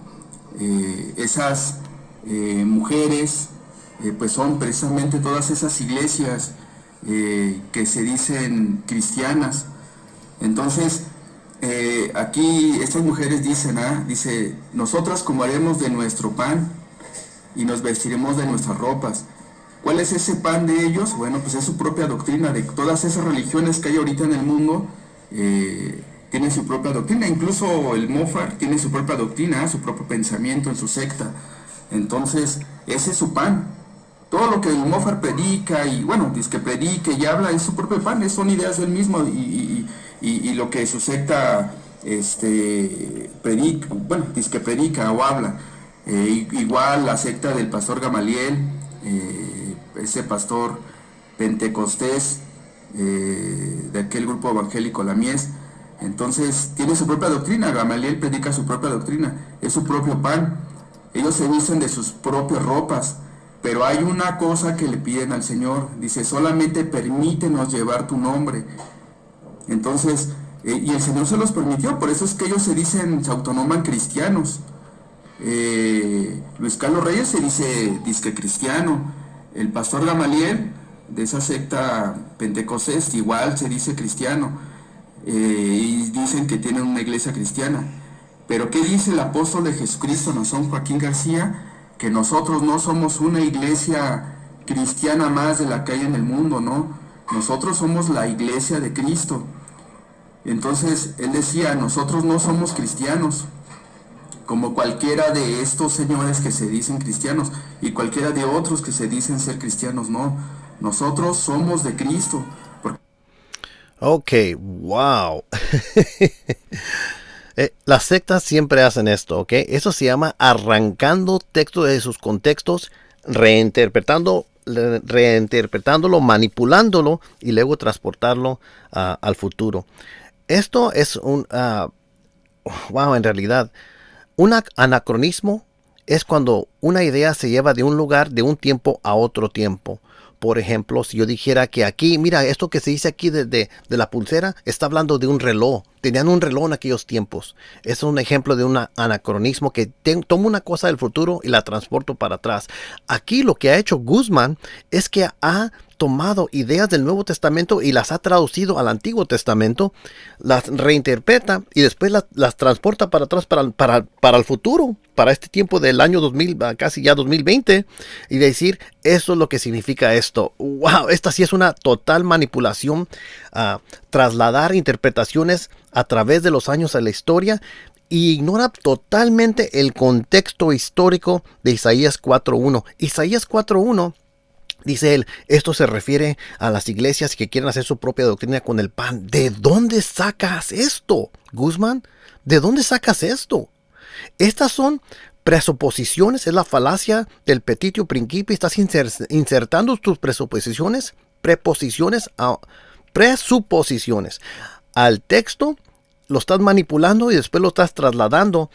esas mujeres pues son precisamente todas esas iglesias que se dicen cristianas. Entonces, aquí estas mujeres dicen, dice, nosotras comeremos de nuestro pan y nos vestiremos de nuestras ropas. ¿Cuál es ese pan de ellos? Bueno, pues es su propia doctrina. De todas esas religiones que hay ahorita en el mundo, tienen su propia doctrina. Incluso el Mofar tiene su propia doctrina, su propio pensamiento en su secta. Entonces, ese es su pan. Todo lo que el Mofar predica y, bueno, dice que predica y habla es su propio pan, son ideas del mismo y lo que su secta predica, bueno, dice que predica o habla. Igual la secta del pastor Gamaliel, ese pastor pentecostés de aquel grupo evangélico La Mies, entonces tiene su propia doctrina. Gamaliel predica su propia doctrina, es su propio pan. Ellos se visten de sus propias ropas, pero hay una cosa que le piden al Señor, dice, solamente permítenos llevar tu nombre. Entonces, y el Señor se los permitió, por eso es que ellos se autonoman cristianos. Luis Carlos Reyes se dice cristiano. El pastor Gamaliel, de esa secta pentecostés, igual se dice cristiano. Y dicen que tienen una iglesia cristiana. Pero ¿qué dice el apóstol de Jesucristo, Nazón Joaquín García? Que nosotros no somos una iglesia cristiana más de la que hay en el mundo, ¿no? Nosotros somos la iglesia de Cristo. Entonces, él decía, nosotros no somos cristianos, como cualquiera de estos señores que se dicen cristianos, y cualquiera de otros que se dicen ser cristianos, no. Nosotros somos de Cristo. Ok, wow. Las sectas siempre hacen esto, ¿ok? Eso se llama arrancando textos de sus contextos, reinterpretándolo, manipulándolo y luego transportarlo al futuro. Esto es en realidad, un anacronismo es cuando una idea se lleva de un lugar, de un tiempo a otro tiempo. Por ejemplo, si yo dijera que aquí, mira, esto que se dice aquí de la pulsera, está hablando de un reloj. Tenían un reloj en aquellos tiempos. Es un ejemplo de un anacronismo que tomo una cosa del futuro y la transporto para atrás. Aquí lo que ha hecho Guzmán es que ha tomado ideas del Nuevo Testamento y las ha traducido al Antiguo Testamento, las reinterpreta y después las transporta para atrás para el futuro, para este tiempo del año 2000, casi ya 2020, y decir, eso es lo que significa esto. ¡Wow! Esta sí es una total manipulación, trasladar interpretaciones a través de los años a la historia, y ignora totalmente el contexto histórico de Isaías 4.1. Isaías 4.1 dice él, esto se refiere a las iglesias que quieren hacer su propia doctrina con el pan. ¿De dónde sacas esto, Guzmán? ¿De dónde sacas esto? Estas son presuposiciones, es la falacia del petitio principio. Estás insertando tus presuposiciones, presuposiciones al texto, lo estás manipulando y después lo estás trasladando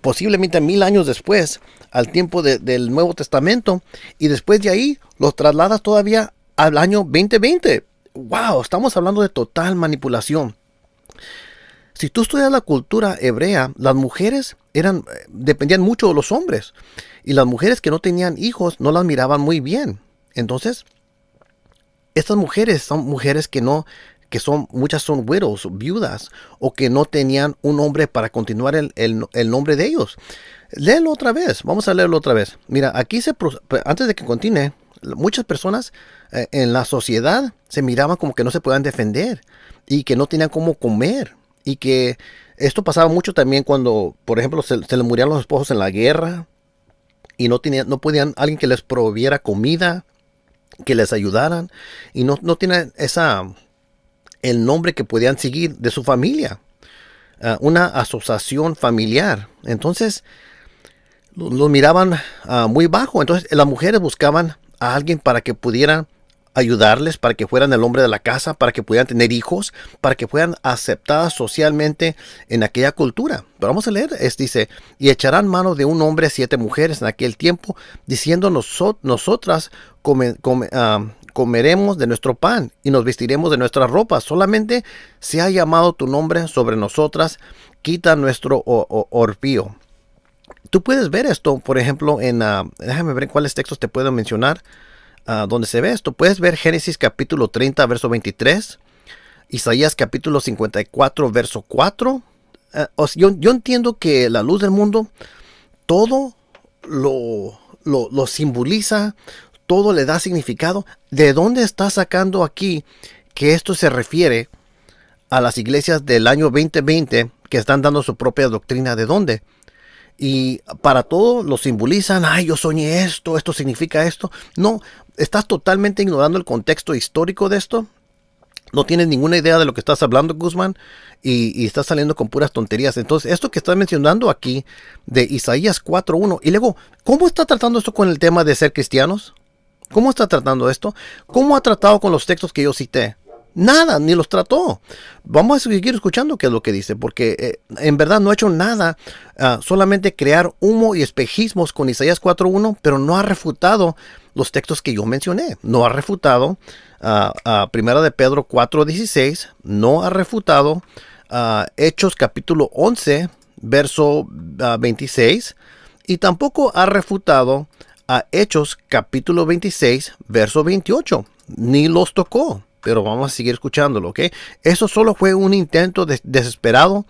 posiblemente 1000 años después al tiempo del Nuevo Testamento, y después de ahí los trasladas todavía al año 2020. ¡Wow! Estamos hablando de total manipulación. Si tú estudias la cultura hebrea, las mujeres dependían mucho de los hombres, y las mujeres que no tenían hijos no las miraban muy bien. Entonces, estas mujeres son mujeres muchas son widows, viudas, o que no tenían un hombre para continuar el nombre de ellos. Léelo otra vez, vamos a leerlo otra vez. Mira, aquí antes de que continúe, muchas personas en la sociedad se miraban como que no se podían defender y que no tenían cómo comer, y que esto pasaba mucho también cuando, por ejemplo, se les morían los esposos en la guerra y no podían alguien que les proviera comida, que les ayudaran, y no tienen el nombre que podían seguir de su familia, una asociación familiar. Entonces lo miraban muy bajo. Entonces las mujeres buscaban a alguien para que pudieran ayudarles, para que fueran el hombre de la casa, para que pudieran tener hijos, para que fueran aceptadas socialmente en aquella cultura. Pero vamos a leer, dice, y echarán mano de un hombre a 7 mujeres en aquel tiempo, diciendo, nosotras comeremos de nuestro pan y nos vestiremos de nuestra ropa. Solamente se ha llamado tu nombre sobre nosotras, quita nuestro orpío. Tú puedes ver esto, por ejemplo, déjame ver cuáles textos te puedo mencionar donde se ve esto. Puedes ver Génesis capítulo 30, verso 23, Isaías capítulo 54, verso 4. Yo entiendo que la luz del mundo todo lo simboliza, todo le da significado. ¿De dónde está sacando aquí que esto se refiere a las iglesias del año 2020 que están dando su propia doctrina? ¿De dónde? Y para todo lo simbolizan, ay, yo soñé esto significa esto. No, estás totalmente ignorando el contexto histórico de esto. No tienes ninguna idea de lo que estás hablando, Guzmán, y estás saliendo con puras tonterías. Entonces, esto que estás mencionando aquí de Isaías 4.1, y luego, ¿cómo está tratando esto con el tema de ser cristianos? ¿Cómo está tratando esto? ¿Cómo ha tratado con los textos que yo cité? Nada, ni los trató. Vamos a seguir escuchando qué es lo que dice, porque en verdad no ha hecho nada, solamente crear humo y espejismos con Isaías 4.1, pero no ha refutado los textos que yo mencioné. No ha refutado Primera de Pedro 4.16, no ha refutado Hechos capítulo 11, verso 26, y tampoco ha refutado a Hechos capítulo 26, verso 28. Ni los tocó. Pero vamos a seguir escuchándolo, ¿ok? Eso solo fue un intento desesperado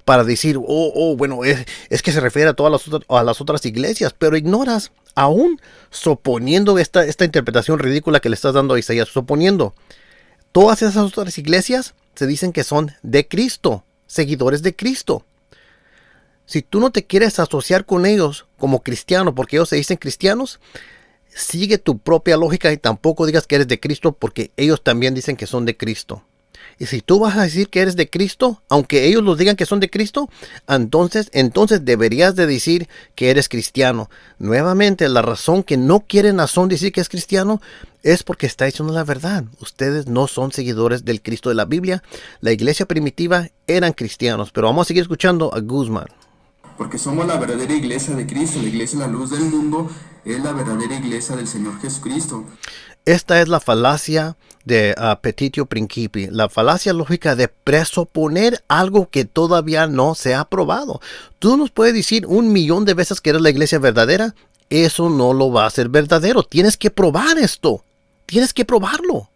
para decir, bueno, es que se refiere a todas las otras iglesias, pero ignoras, aún suponiendo esta interpretación ridícula que le estás dando a Isaías, suponiendo, todas esas otras iglesias se dicen que son de Cristo, seguidores de Cristo. Si tú no te quieres asociar con ellos como cristiano, porque ellos se dicen cristianos, sigue tu propia lógica y tampoco digas que eres de Cristo, porque ellos también dicen que son de Cristo. Y si tú vas a decir que eres de Cristo, aunque ellos los digan que son de Cristo, entonces deberías de decir que eres cristiano. Nuevamente, la razón que no quieren decir que es cristiano es porque está diciendo la verdad. Ustedes no son seguidores del Cristo de la Biblia. La iglesia primitiva eran cristianos. Pero vamos a seguir escuchando a Guzmán. porque somos la verdadera iglesia de Cristo. La iglesia, la luz del mundo, es la verdadera iglesia del Señor Jesucristo. Esta es la falacia de petitio principi, la falacia lógica de presuponer algo que todavía no se ha probado. Tú nos puedes decir 1,000,000 de veces que eres la iglesia verdadera, eso no lo va a hacer verdadero. Tienes que probar esto, tienes que probarlo.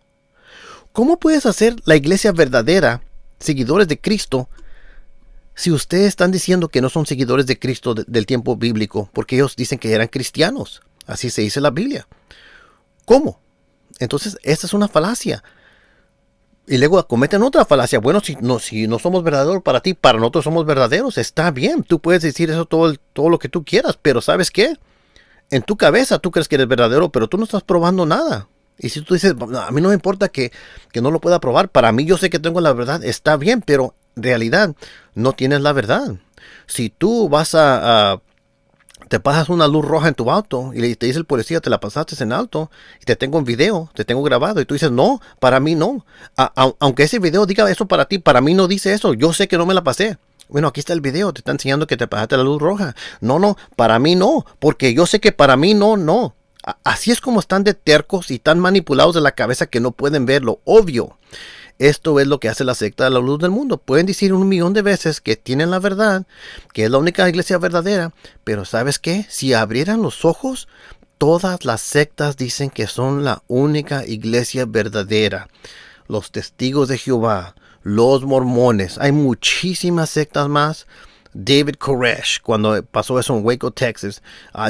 ¿Cómo puedes hacer la iglesia verdadera, seguidores de Cristo, si ustedes están diciendo que no son seguidores de Cristo del tiempo bíblico, porque ellos dicen que eran cristianos? Así se dice en la Biblia. ¿Cómo? Entonces, esta es una falacia. Y luego cometen otra falacia. Bueno, si no somos verdaderos para ti, para nosotros somos verdaderos. Está bien, tú puedes decir eso todo lo que tú quieras, pero ¿sabes qué? En tu cabeza tú crees que eres verdadero, pero tú no estás probando nada. Y si tú dices, a mí no me importa que no lo pueda probar, para mí yo sé que tengo la verdad, está bien, pero en realidad no tienes la verdad. Si tú vas te pasas una luz roja en tu auto y te dice el policía, te la pasaste en alto y te tengo en video, te tengo grabado, y tú dices, no, para mí no. Aunque ese video diga eso para ti, para mí no dice eso, yo sé que no me la pasé. Bueno, aquí está el video, te está enseñando que te pasaste la luz roja. No, para mí no, porque yo sé que para mí no. Así es como están de tercos y tan manipulados de la cabeza que no pueden ver lo obvio. Esto es lo que hace la secta de la luz del mundo. Pueden decir 1,000,000 de veces que tienen la verdad, que es la única iglesia verdadera, pero ¿sabes qué? Si abrieran los ojos, todas las sectas dicen que son la única iglesia verdadera. Los testigos de Jehová, los mormones, hay muchísimas sectas más. David Koresh, cuando pasó eso en Waco, Texas.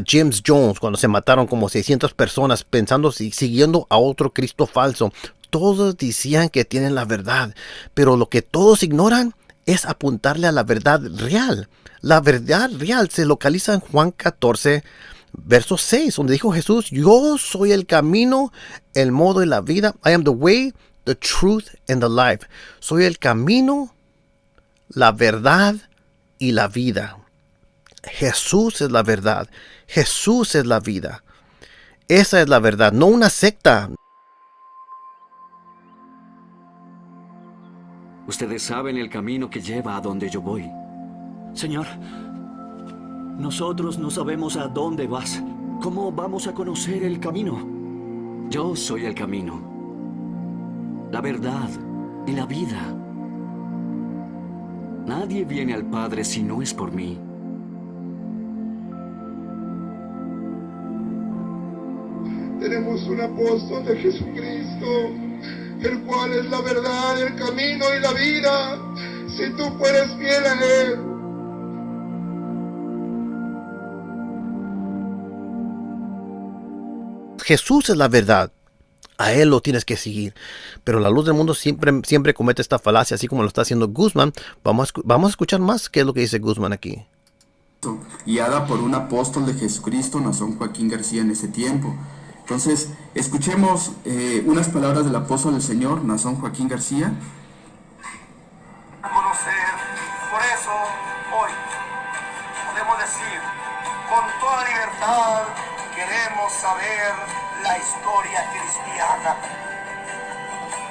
James Jones, cuando se mataron como 600 personas pensando, siguiendo a otro Cristo falso. Todos decían que tienen la verdad, pero lo que todos ignoran es apuntarle a la verdad real. La verdad real se localiza en Juan 14, verso 6, donde dijo Jesús, yo soy el camino, el modo y la vida. I am the way, the truth and the life. Soy el camino, la verdad y la vida. Jesús es la verdad. Jesús es la vida. Esa es la verdad, no una secta. Ustedes saben el camino que lleva a donde yo voy. Señor, nosotros no sabemos a dónde vas. ¿Cómo vamos a conocer el camino? Yo soy el camino, la verdad y la vida. Nadie viene al Padre si no es por mí. Tenemos un apóstol de Jesucristo, el cual es la verdad, el camino y la vida. Si tú fueres fiel a Él. Jesús es la verdad. A Él lo tienes que seguir. Pero la luz del mundo siempre comete esta falacia, así como lo está haciendo Guzmán. Vamos a escuchar más qué es lo que dice Guzmán aquí. Guiada por un apóstol de Jesucristo, Nazón Joaquín García, en ese tiempo. Entonces, escuchemos unas palabras del apóstol del Señor, Nazón Joaquín García. Conocer, por eso hoy podemos decir con toda libertad, queremos saber la historia cristiana.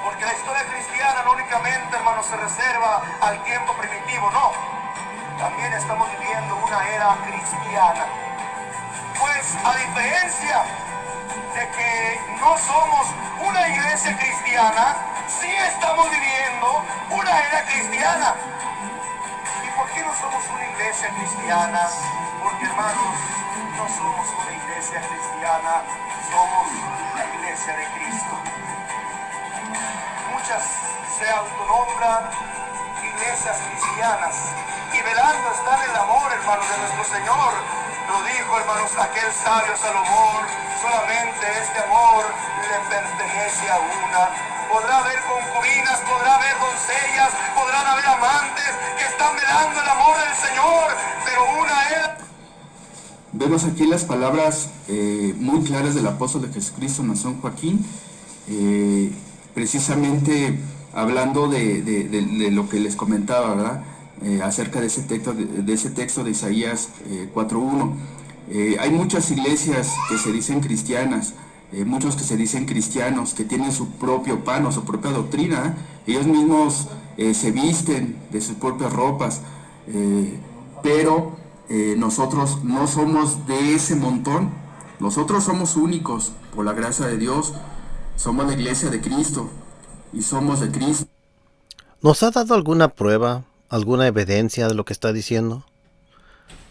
Porque la historia cristiana no únicamente, hermano, se reserva al tiempo primitivo, no. También estamos viviendo una era cristiana. Pues a diferencia de que no somos una iglesia cristiana, sí estamos viviendo una era cristiana. ¿Y por qué no somos una iglesia cristiana? Porque, hermanos, no somos una iglesia cristiana, somos la iglesia de Cristo. Muchas se autonombran iglesias cristianas y velando están el amor, hermanos, de nuestro Señor. Lo dijo, hermanos, aquel sabio Salomón, solamente este amor le pertenece a una. Podrá haber concubinas, podrá haber doncellas, podrán haber amantes que están velando el amor del Señor, pero una es... Vemos aquí las palabras muy claras del apóstol de Jesucristo, Nazón Joaquín, precisamente hablando de lo que les comentaba, ¿verdad? Acerca de ese texto de Isaías 4:1. Hay muchas iglesias que se dicen cristianas, muchos que se dicen cristianos, que tienen su propio pan o su propia doctrina. Ellos mismos se visten de sus propias ropas, pero nosotros no somos de ese montón, nosotros somos únicos por la gracia de Dios, somos la iglesia de Cristo y somos de Cristo. ¿Nos ha dado alguna prueba, alguna evidencia de lo que está diciendo?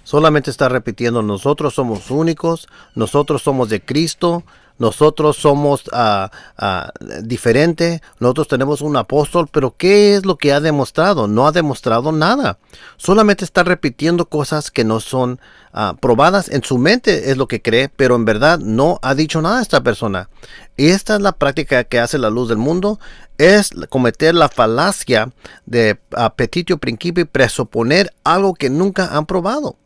Solamente está repitiendo, nosotros somos únicos, nosotros somos de Cristo, nosotros somos diferente, nosotros tenemos un apóstol, pero ¿qué es lo que ha demostrado? No ha demostrado nada. Solamente está repitiendo cosas que no son probadas en su mente, es lo que cree, pero en verdad no ha dicho nada esta persona. Y esta es la práctica que hace la luz del mundo, es cometer la falacia de petitio principio y presuponer algo que nunca han probado.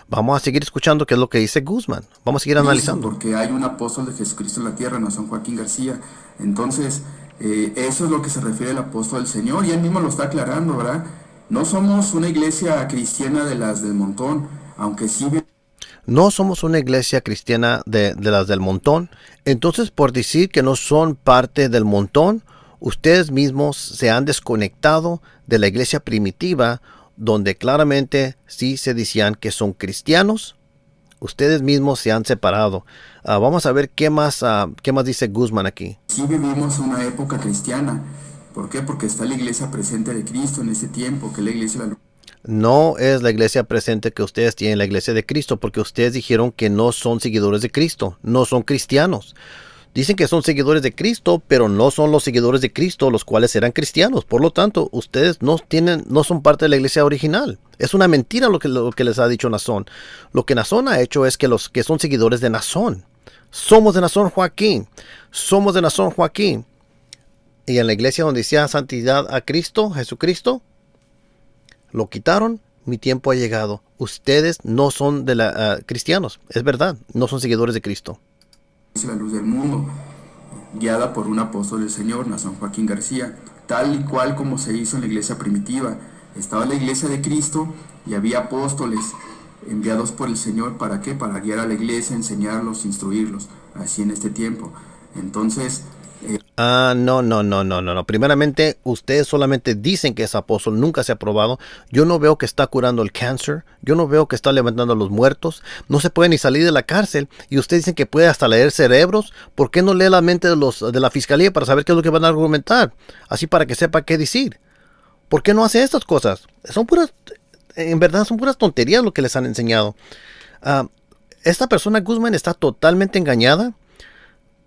Vamos a seguir escuchando qué es lo que dice Guzmán. Vamos a seguir analizando. Porque hay un apóstol de Jesucristo en la tierra, Nazón Joaquín García. Entonces, eso es lo que se refiere el apóstol del Señor, y él mismo lo está aclarando, ¿verdad? No somos una iglesia cristiana de las del montón, aunque sí... No somos una iglesia cristiana de las del montón. Entonces, por decir que no son parte del montón, ustedes mismos se han desconectado de la iglesia primitiva, donde claramente sí se decían que son cristianos. Ustedes mismos se han separado. Vamos a ver qué más dice Guzmán aquí. Sí vivimos una época cristiana. ¿Por qué? Porque está la iglesia presente de Cristo en ese tiempo, que la iglesia... No es la iglesia presente que ustedes tienen, la iglesia de Cristo, porque ustedes dijeron que no son seguidores de Cristo, no son cristianos. Dicen que son seguidores de Cristo, pero no son los seguidores de Cristo los cuales eran cristianos. Por lo tanto, ustedes no son parte de la iglesia original. Es una mentira lo que les ha dicho Nazón. Lo que Nazón ha hecho es que los que son seguidores de Nazón. Somos de Nazón Joaquín. Somos de Nazón Joaquín. Y en la iglesia donde decía santidad a Cristo, Jesucristo, lo quitaron. Mi tiempo ha llegado. Ustedes no son cristianos. Es verdad, no son seguidores de Cristo. La luz del mundo, guiada por un apóstol del Señor, Nazón Joaquín García, tal y cual como se hizo en la iglesia primitiva. Estaba la iglesia de Cristo y había apóstoles enviados por el Señor. ¿Para qué? Para guiar a la iglesia, enseñarlos, instruirlos, así en este tiempo. Entonces... No. Primeramente, ustedes solamente dicen que es apóstol, nunca se ha probado. Yo no veo que está curando el cáncer, yo no veo que está levantando a los muertos, no se puede ni salir de la cárcel, y ustedes dicen que puede hasta leer cerebros. ¿Por qué no lee la mente de la fiscalía para saber qué es lo que van a argumentar? Así para que sepa qué decir. ¿Por qué no hace estas cosas? En verdad son puras tonterías lo que les han enseñado. Esta persona Guzmán está totalmente engañada.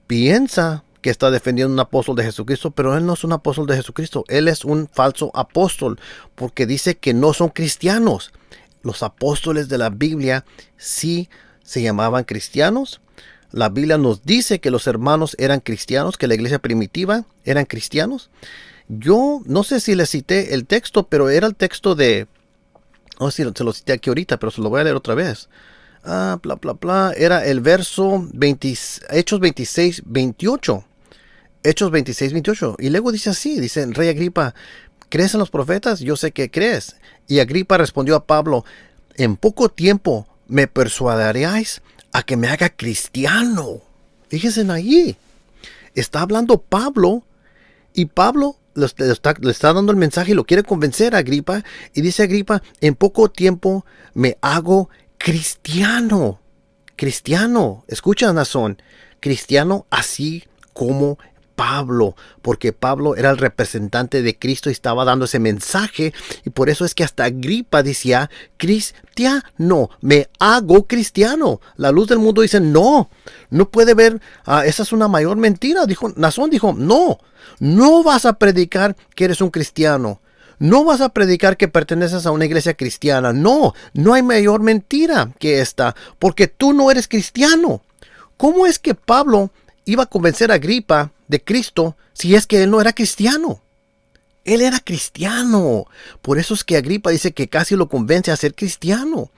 Piensa que está defendiendo un apóstol de Jesucristo, pero él no es un apóstol de Jesucristo, él es un falso apóstol, porque dice que no son cristianos. Los apóstoles de la Biblia sí se llamaban cristianos. La Biblia nos dice que los hermanos eran cristianos, que la iglesia primitiva eran cristianos. Yo no sé si le cité el texto, pero era el texto de... No sé si se lo cité aquí ahorita, pero se lo voy a leer otra vez. Era el verso Hechos 26, 28. Hechos 26, 28. Y luego dice así, dice, Rey Agripa, ¿crees en los profetas? Yo sé que crees. Y Agripa respondió a Pablo, en poco tiempo me persuadiréis a que me haga cristiano. Fíjense allí. Está hablando Pablo, y Pablo le está dando el mensaje y lo quiere convencer a Agripa. Y dice Agripa, en poco tiempo me hago cristiano. Cristiano. Escucha, Nazón. Cristiano así como Pablo, porque Pablo era el representante de Cristo y estaba dando ese mensaje, y por eso es que hasta Agripa decía, cristiano, me hago cristiano. La luz del mundo dice, no puede ver, esa es una mayor mentira. Nazón dijo, no vas a predicar que eres un cristiano. No vas a predicar que perteneces a una iglesia cristiana. No hay mayor mentira que esta, porque tú no eres cristiano. ¿Cómo es que Pablo iba a convencer a Agripa de Cristo si es que él no era cristiano? Él era cristiano. Por eso es que Agripa dice que casi lo convence a ser cristiano.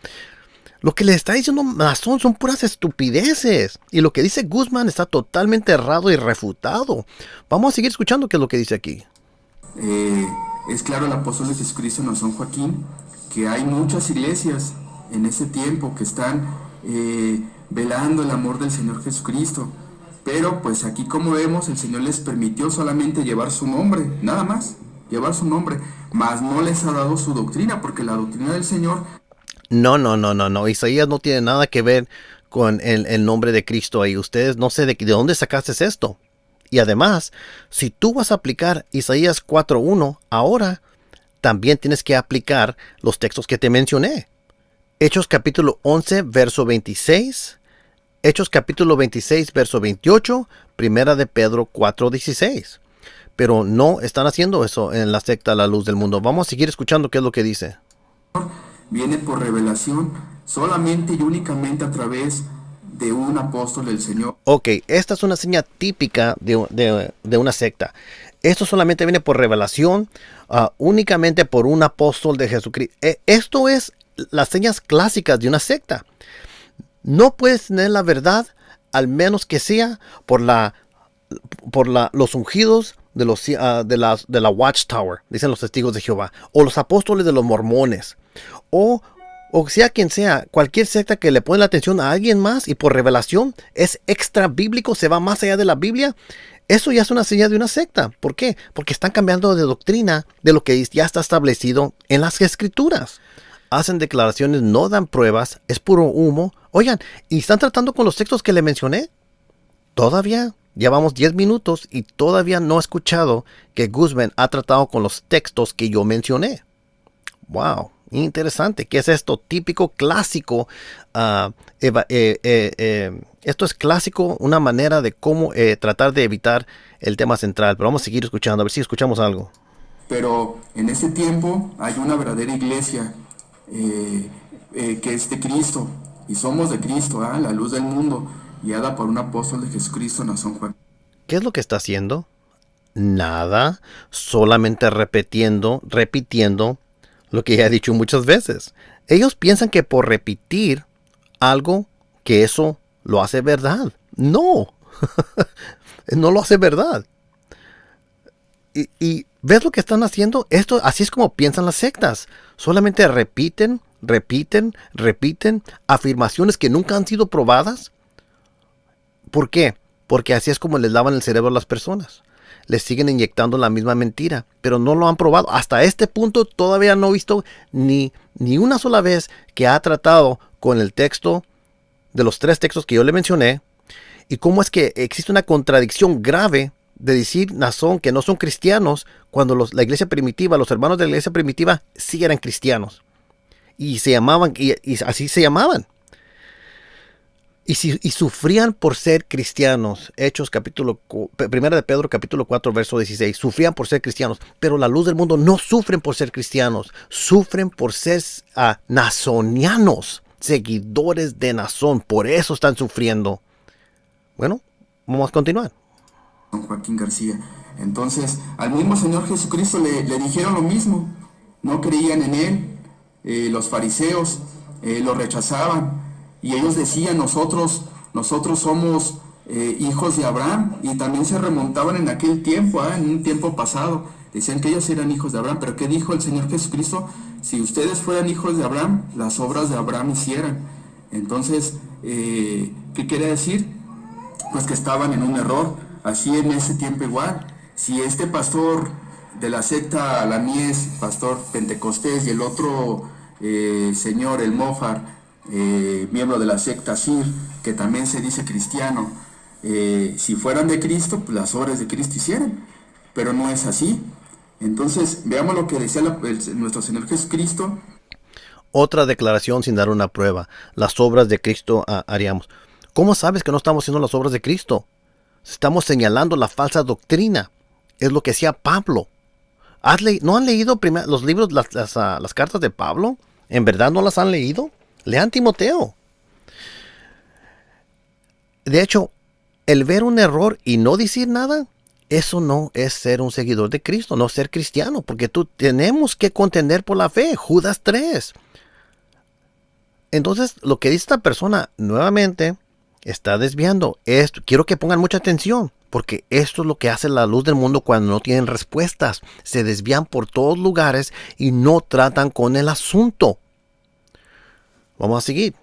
Lo que le está diciendo Nazón son puras estupideces. Y lo que dice Guzmán está totalmente errado y refutado. Vamos a seguir escuchando qué es lo que dice aquí. Es claro el apóstol de Jesucristo, Nazón Joaquín, que hay muchas iglesias en ese tiempo que están velando el amor del Señor Jesucristo. Pero pues aquí, como vemos, el Señor les permitió solamente llevar su nombre, nada más, llevar su nombre, mas no les ha dado su doctrina, porque la doctrina del Señor... No, no, no, no, no. Isaías no tiene nada que ver con el nombre de Cristo ahí. Ustedes no sé de dónde sacaste esto. Y además, si tú vas a aplicar Isaías 4:1, ahora también tienes que aplicar los textos que te mencioné. Hechos capítulo 11, verso 26. Hechos capítulo 26, verso 28. Primera de Pedro 4:16. Pero no están haciendo eso en la secta La Luz del Mundo. Vamos a seguir escuchando qué es lo que dice. Viene por revelación solamente y únicamente a través de un apóstol del Señor. Ok, esta es una señal típica de una secta. Esto solamente viene por revelación, únicamente por un apóstol de Jesucristo. Esto es las señas clásicas de una secta. No puedes tener la verdad al menos que sea por los ungidos de la Watchtower, dicen los testigos de Jehová, o los apóstoles de los mormones, o sea quien sea, cualquier secta que le pone la atención a alguien más y por revelación es extra bíblico, se va más allá de la Biblia. Eso ya es una señal de una secta. ¿Por qué? Porque están cambiando de doctrina de lo que ya está establecido en las escrituras. Hacen declaraciones, no dan pruebas, es puro humo. Oigan, ¿y están tratando con los textos que le mencioné? Todavía llevamos 10 minutos y todavía no he escuchado que Guzmán ha tratado con los textos que yo mencioné. Wow, interesante. ¿Qué es esto? Típico, clásico. Esto es clásico, una manera de cómo tratar de evitar el tema central. Pero vamos a seguir escuchando, a ver si escuchamos algo. Pero en ese tiempo hay una verdadera iglesia que es de Cristo. Y somos de Cristo, la luz del mundo, guiada por un apóstol de Jesucristo, Nazón Joaquín. ¿Qué es lo que está haciendo? Nada, solamente repitiendo lo que ya he dicho muchas veces. Ellos piensan que por repetir algo, que eso lo hace verdad. No, no lo hace verdad. Y ¿ves lo que están haciendo? Esto, así es como piensan las sectas. Solamente repiten afirmaciones que nunca han sido probadas. ¿Por qué? Porque así es como les lavan el cerebro a las personas. Les siguen inyectando la misma mentira, pero no lo han probado. Hasta este punto todavía no he visto ni una sola vez que ha tratado con el texto de los 3 textos que yo le mencioné y cómo es que existe una contradicción grave de decir Nazón que no son cristianos cuando la iglesia primitiva, los hermanos de la iglesia primitiva sí eran cristianos y se llamaban y así se llamaban. Y sufrían por ser cristianos. Hechos Primera de Pedro capítulo 4 verso 16. Sufrían por ser cristianos. Pero la luz del mundo no sufren por ser cristianos. Sufren por ser nazonianos. Seguidores de Nazón. Por eso están sufriendo. Bueno, vamos a continuar. Joaquín García. Entonces, al mismo Señor Jesucristo le dijeron lo mismo. No creían en Él. Los fariseos lo rechazaban. Y ellos decían, nosotros somos hijos de Abraham. Y también se remontaban en aquel tiempo, en un tiempo pasado. Decían que ellos eran hijos de Abraham. Pero ¿qué dijo el Señor Jesucristo? Si ustedes fueran hijos de Abraham, las obras de Abraham hicieran. Entonces, ¿qué quiere decir? Pues que estaban en un error. Así en ese tiempo igual. Si este pastor de la secta La Mies, pastor pentecostés, y el otro señor, el Mofar, miembro de la secta Sir, que también se dice cristiano, si fueran de Cristo, pues las obras de Cristo hicieran, pero no es así. Entonces veamos lo que decía nuestro Señor Jesucristo. Otra declaración sin dar una prueba. Las obras de Cristo haríamos. ¿Cómo sabes que no estamos haciendo las obras de Cristo? Estamos señalando la falsa doctrina. Es lo que hacía Pablo. ¿No han leído los libros, las cartas de Pablo? ¿En verdad no las han leído? Lean Timoteo. De hecho, el ver un error y no decir nada, eso no es ser un seguidor de Cristo, no ser cristiano, porque tenemos que contender por la fe. Judas 3. Entonces, lo que dice esta persona nuevamente está desviando. Quiero que pongan mucha atención, porque esto es lo que hace la luz del mundo cuando no tienen respuestas. Se desvían por todos lugares y no tratan con el asunto. Vamos a seguir.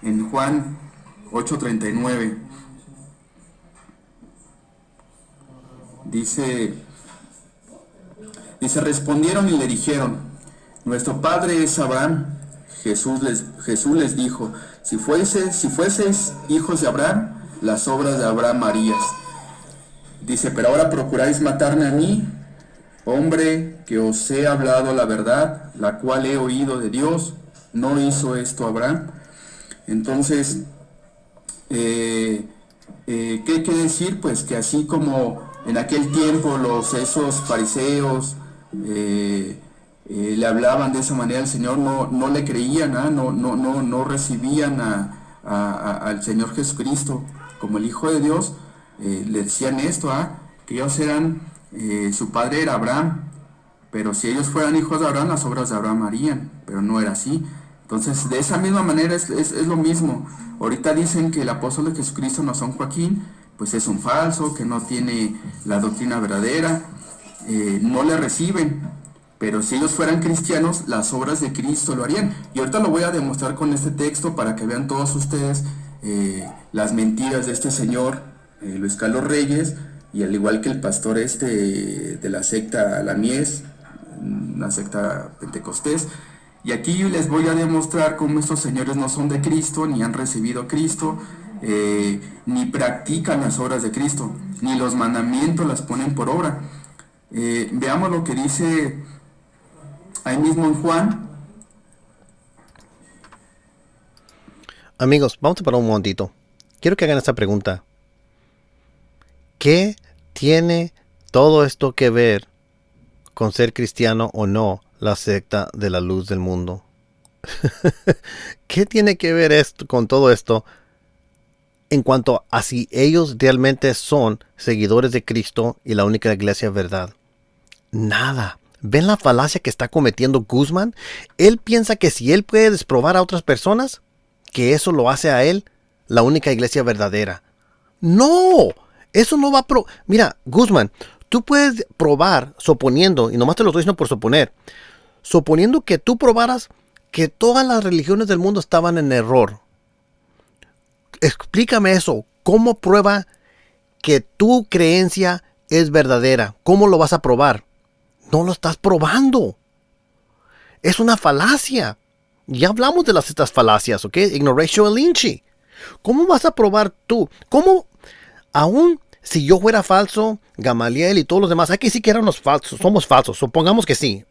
En Juan 8:39 dice, respondieron y le dijeron, nuestro padre es Abraham. Jesús les dijo, si fueseis hijos de Abraham, las obras de Abraham harías. Dice, pero ahora procuráis matarme a mí, hombre que os he hablado la verdad, la cual he oído de Dios. ¿No hizo esto Abraham? Entonces, ¿qué quiere decir? Pues que así como en aquel tiempo esos fariseos le hablaban de esa manera al Señor, no le creían, no recibían al Señor Jesucristo como el Hijo de Dios. Le decían esto, que ellos su padre era Abraham, pero si ellos fueran hijos de Abraham, las obras de Abraham harían, pero no era así. Entonces, de esa misma manera es lo mismo. Ahorita dicen que el apóstol de Jesucristo, Nazón Joaquín, pues es un falso, que no tiene la doctrina verdadera, no le reciben, pero si ellos fueran cristianos, las obras de Cristo lo harían. Y ahorita lo voy a demostrar con este texto para que vean todos ustedes las mentiras de este señor, Luis Carlos Reyes, y al igual que el pastor de la secta La Mies, una secta pentecostés. Y aquí les voy a demostrar cómo estos señores no son de Cristo, ni han recibido a Cristo, ni practican las obras de Cristo, ni los mandamientos las ponen por obra. Veamos lo que dice ahí mismo en Juan. Amigos, vamos a parar un momentito. Quiero que hagan esta pregunta. ¿Qué tiene todo esto que ver con ser cristiano o no la secta de la luz del mundo? ¿Qué tiene que ver esto con todo esto en cuanto a si ellos realmente son seguidores de Cristo y la única iglesia verdad? Nada. ¿Ven la falacia que está cometiendo Guzmán? Él piensa que si él puede desprobar a otras personas, que eso lo hace a él la única iglesia verdadera. ¡No! Eso no va a Mira, Guzmán, tú puedes probar, suponiendo, y nomás te lo estoy diciendo por suponer, suponiendo que tú probaras que todas las religiones del mundo estaban en error. Explícame eso. ¿Cómo prueba que tu creencia es verdadera? ¿Cómo lo vas a probar? No lo estás probando. Es una falacia. Ya hablamos de estas falacias, ¿ok? Ignoratio elinci. ¿Cómo vas a probar tú? ¿Cómo? Aún si yo fuera falso, Gamaliel y todos los demás, aquí sí que éramos falsos, somos falsos, supongamos que sí.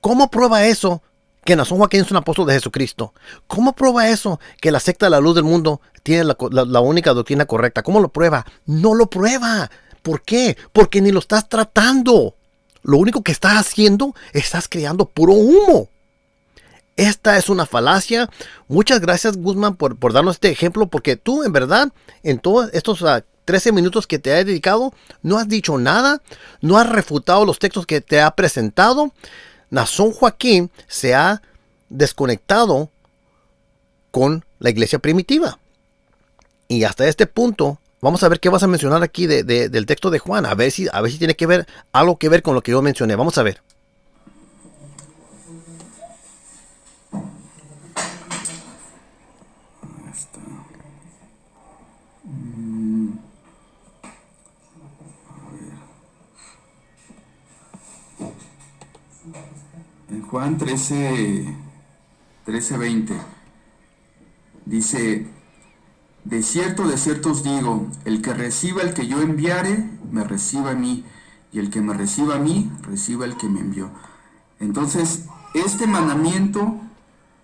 ¿Cómo prueba eso que Nazón Joaquín es un apóstol de Jesucristo? ¿Cómo prueba eso que la secta de la luz del mundo tiene la única doctrina correcta? ¿Cómo lo prueba? No lo prueba. ¿Por qué? Porque ni lo estás tratando. Lo único que estás haciendo, estás creando puro humo. Esta es una falacia. Muchas gracias, Guzmán, por darnos este ejemplo, porque tú, en verdad, en todos estos 13 minutos que te he dedicado, no has dicho nada, no has refutado los textos que te ha presentado. Nazón Joaquín se ha desconectado con la iglesia primitiva. Y hasta este punto, vamos a ver qué vas a mencionar aquí del texto de Juan, a ver si tiene que ver algo que ver con lo que yo mencioné. Vamos a ver. En Juan 13:20 dice, de cierto os digo, el que reciba el que yo enviare, me reciba a mí, y el que me reciba a mí, reciba el que me envió. Entonces, este mandamiento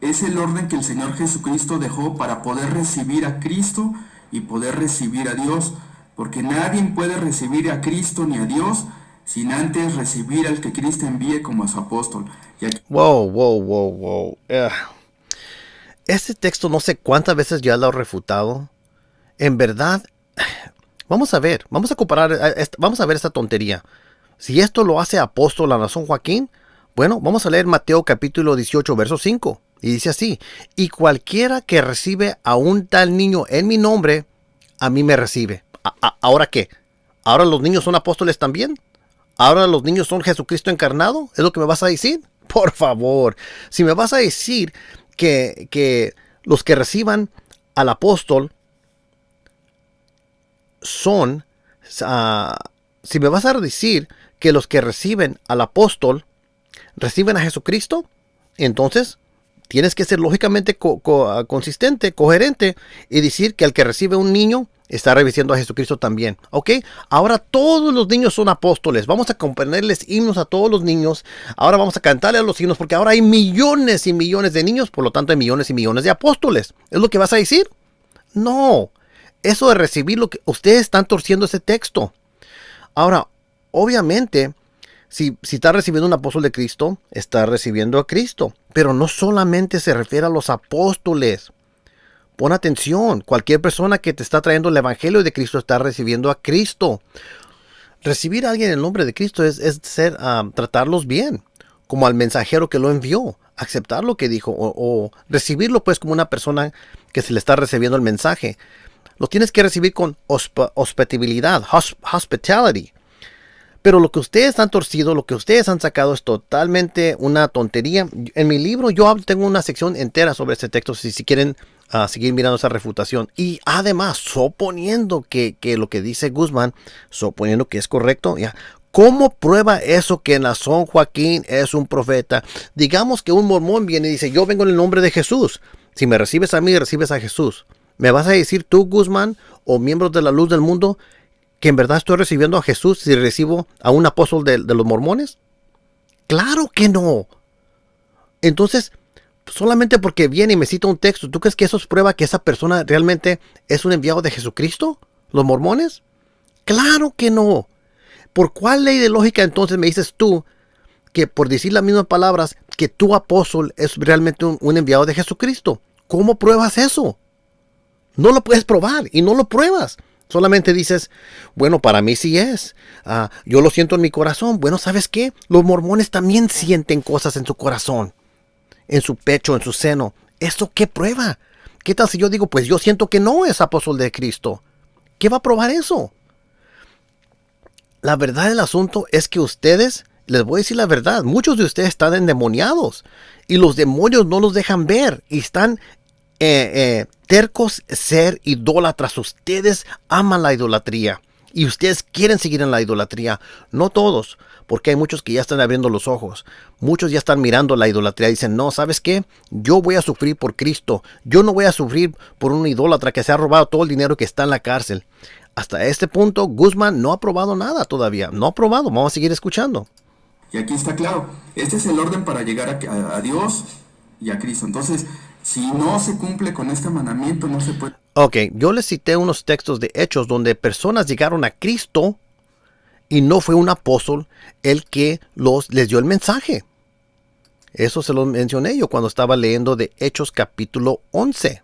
es el orden que el Señor Jesucristo dejó para poder recibir a Cristo y poder recibir a Dios, porque nadie puede recibir a Cristo ni a Dios sin antes recibir al que Cristo envíe como a su apóstol. Wow. Este texto no sé cuántas veces ya lo he refutado. En verdad, vamos a ver esta tontería. Si esto lo hace apóstol a Nazón Joaquín, bueno, vamos a leer Mateo capítulo 18, verso 5. Y dice así, y cualquiera que recibe a un tal niño en mi nombre, a mí me recibe. ¿Ahora qué? ¿Ahora los niños son apóstoles también? ¿Ahora los niños son Jesucristo encarnado? ¿Es lo que me vas a decir? Por favor, si me vas a decir que los que reciban al apóstol son, si me vas a decir que los que reciben al apóstol reciben a Jesucristo, entonces tienes que ser lógicamente consistente, coherente y decir que el que recibe un niño está recibiendo a Jesucristo también, ¿ok? Ahora todos los niños son apóstoles. Vamos a componerles himnos a todos los niños. Ahora vamos a cantarle a los himnos porque ahora hay millones y millones de niños, por lo tanto hay millones y millones de apóstoles. ¿Es lo que vas a decir? No. Eso de recibir lo que ustedes están torciendo ese texto. Ahora, obviamente, si está recibiendo un apóstol de Cristo, está recibiendo a Cristo. Pero no solamente se refiere a los apóstoles. Pon atención, cualquier persona que te está trayendo el evangelio de Cristo está recibiendo a Cristo. Recibir a alguien en el nombre de Cristo es tratarlos bien, como al mensajero que lo envió, aceptar lo que dijo o recibirlo pues como una persona que se le está recibiendo el mensaje. Lo tienes que recibir con hospitabilidad, hospitality. Pero lo que ustedes han torcido, lo que ustedes han sacado es totalmente una tontería. En mi libro yo tengo una sección entera sobre este texto si quieren seguir mirando esa refutación. Y además, suponiendo que lo que dice Guzmán, suponiendo que es correcto, ya. ¿Cómo prueba eso que Nazón Joaquín es un profeta? Digamos que un mormón viene y dice, yo vengo en el nombre de Jesús. Si me recibes a mí, recibes a Jesús. ¿Me vas a decir tú, Guzmán, o miembros de la luz del mundo, que en verdad estoy recibiendo a Jesús si recibo a un apóstol de los mormones? Claro que no. Entonces, solamente porque viene y me cita un texto, ¿tú crees que eso es prueba que esa persona realmente es un enviado de Jesucristo? ¿Los mormones? Claro que no. ¿Por cuál ley de lógica entonces me dices tú que por decir las mismas palabras que tu apóstol es realmente un enviado de Jesucristo? ¿Cómo pruebas eso? No lo puedes probar y no lo pruebas. Solamente dices, bueno, para mí sí es. Yo lo siento en mi corazón. Bueno, ¿sabes qué? Los mormones también sienten cosas en su corazón, en su pecho, en su seno. ¿Eso qué prueba? ¿Qué tal si yo digo, pues yo siento que no es apóstol de Cristo? ¿Qué va a probar eso? La verdad del asunto es que ustedes, les voy a decir la verdad, muchos de ustedes están endemoniados y los demonios no los dejan ver y están tercos ser idólatras. Ustedes aman la idolatría y ustedes quieren seguir en la idolatría. No todos, porque hay muchos que ya están abriendo los ojos. Muchos ya están mirando la idolatría y dicen, no, ¿sabes qué? Yo voy a sufrir por Cristo. Yo no voy a sufrir por un idólatra que se ha robado todo el dinero que está en la cárcel. Hasta este punto, Guzmán no ha probado nada todavía. No ha probado. Vamos a seguir escuchando. Y aquí está claro, este es el orden para llegar a Dios y a Cristo. Entonces, si no se cumple con este mandamiento, no se puede. Ok, yo les cité unos textos de Hechos donde personas llegaron a Cristo y no fue un apóstol el que les dio el mensaje. Eso se lo mencioné yo cuando estaba leyendo de Hechos capítulo 11.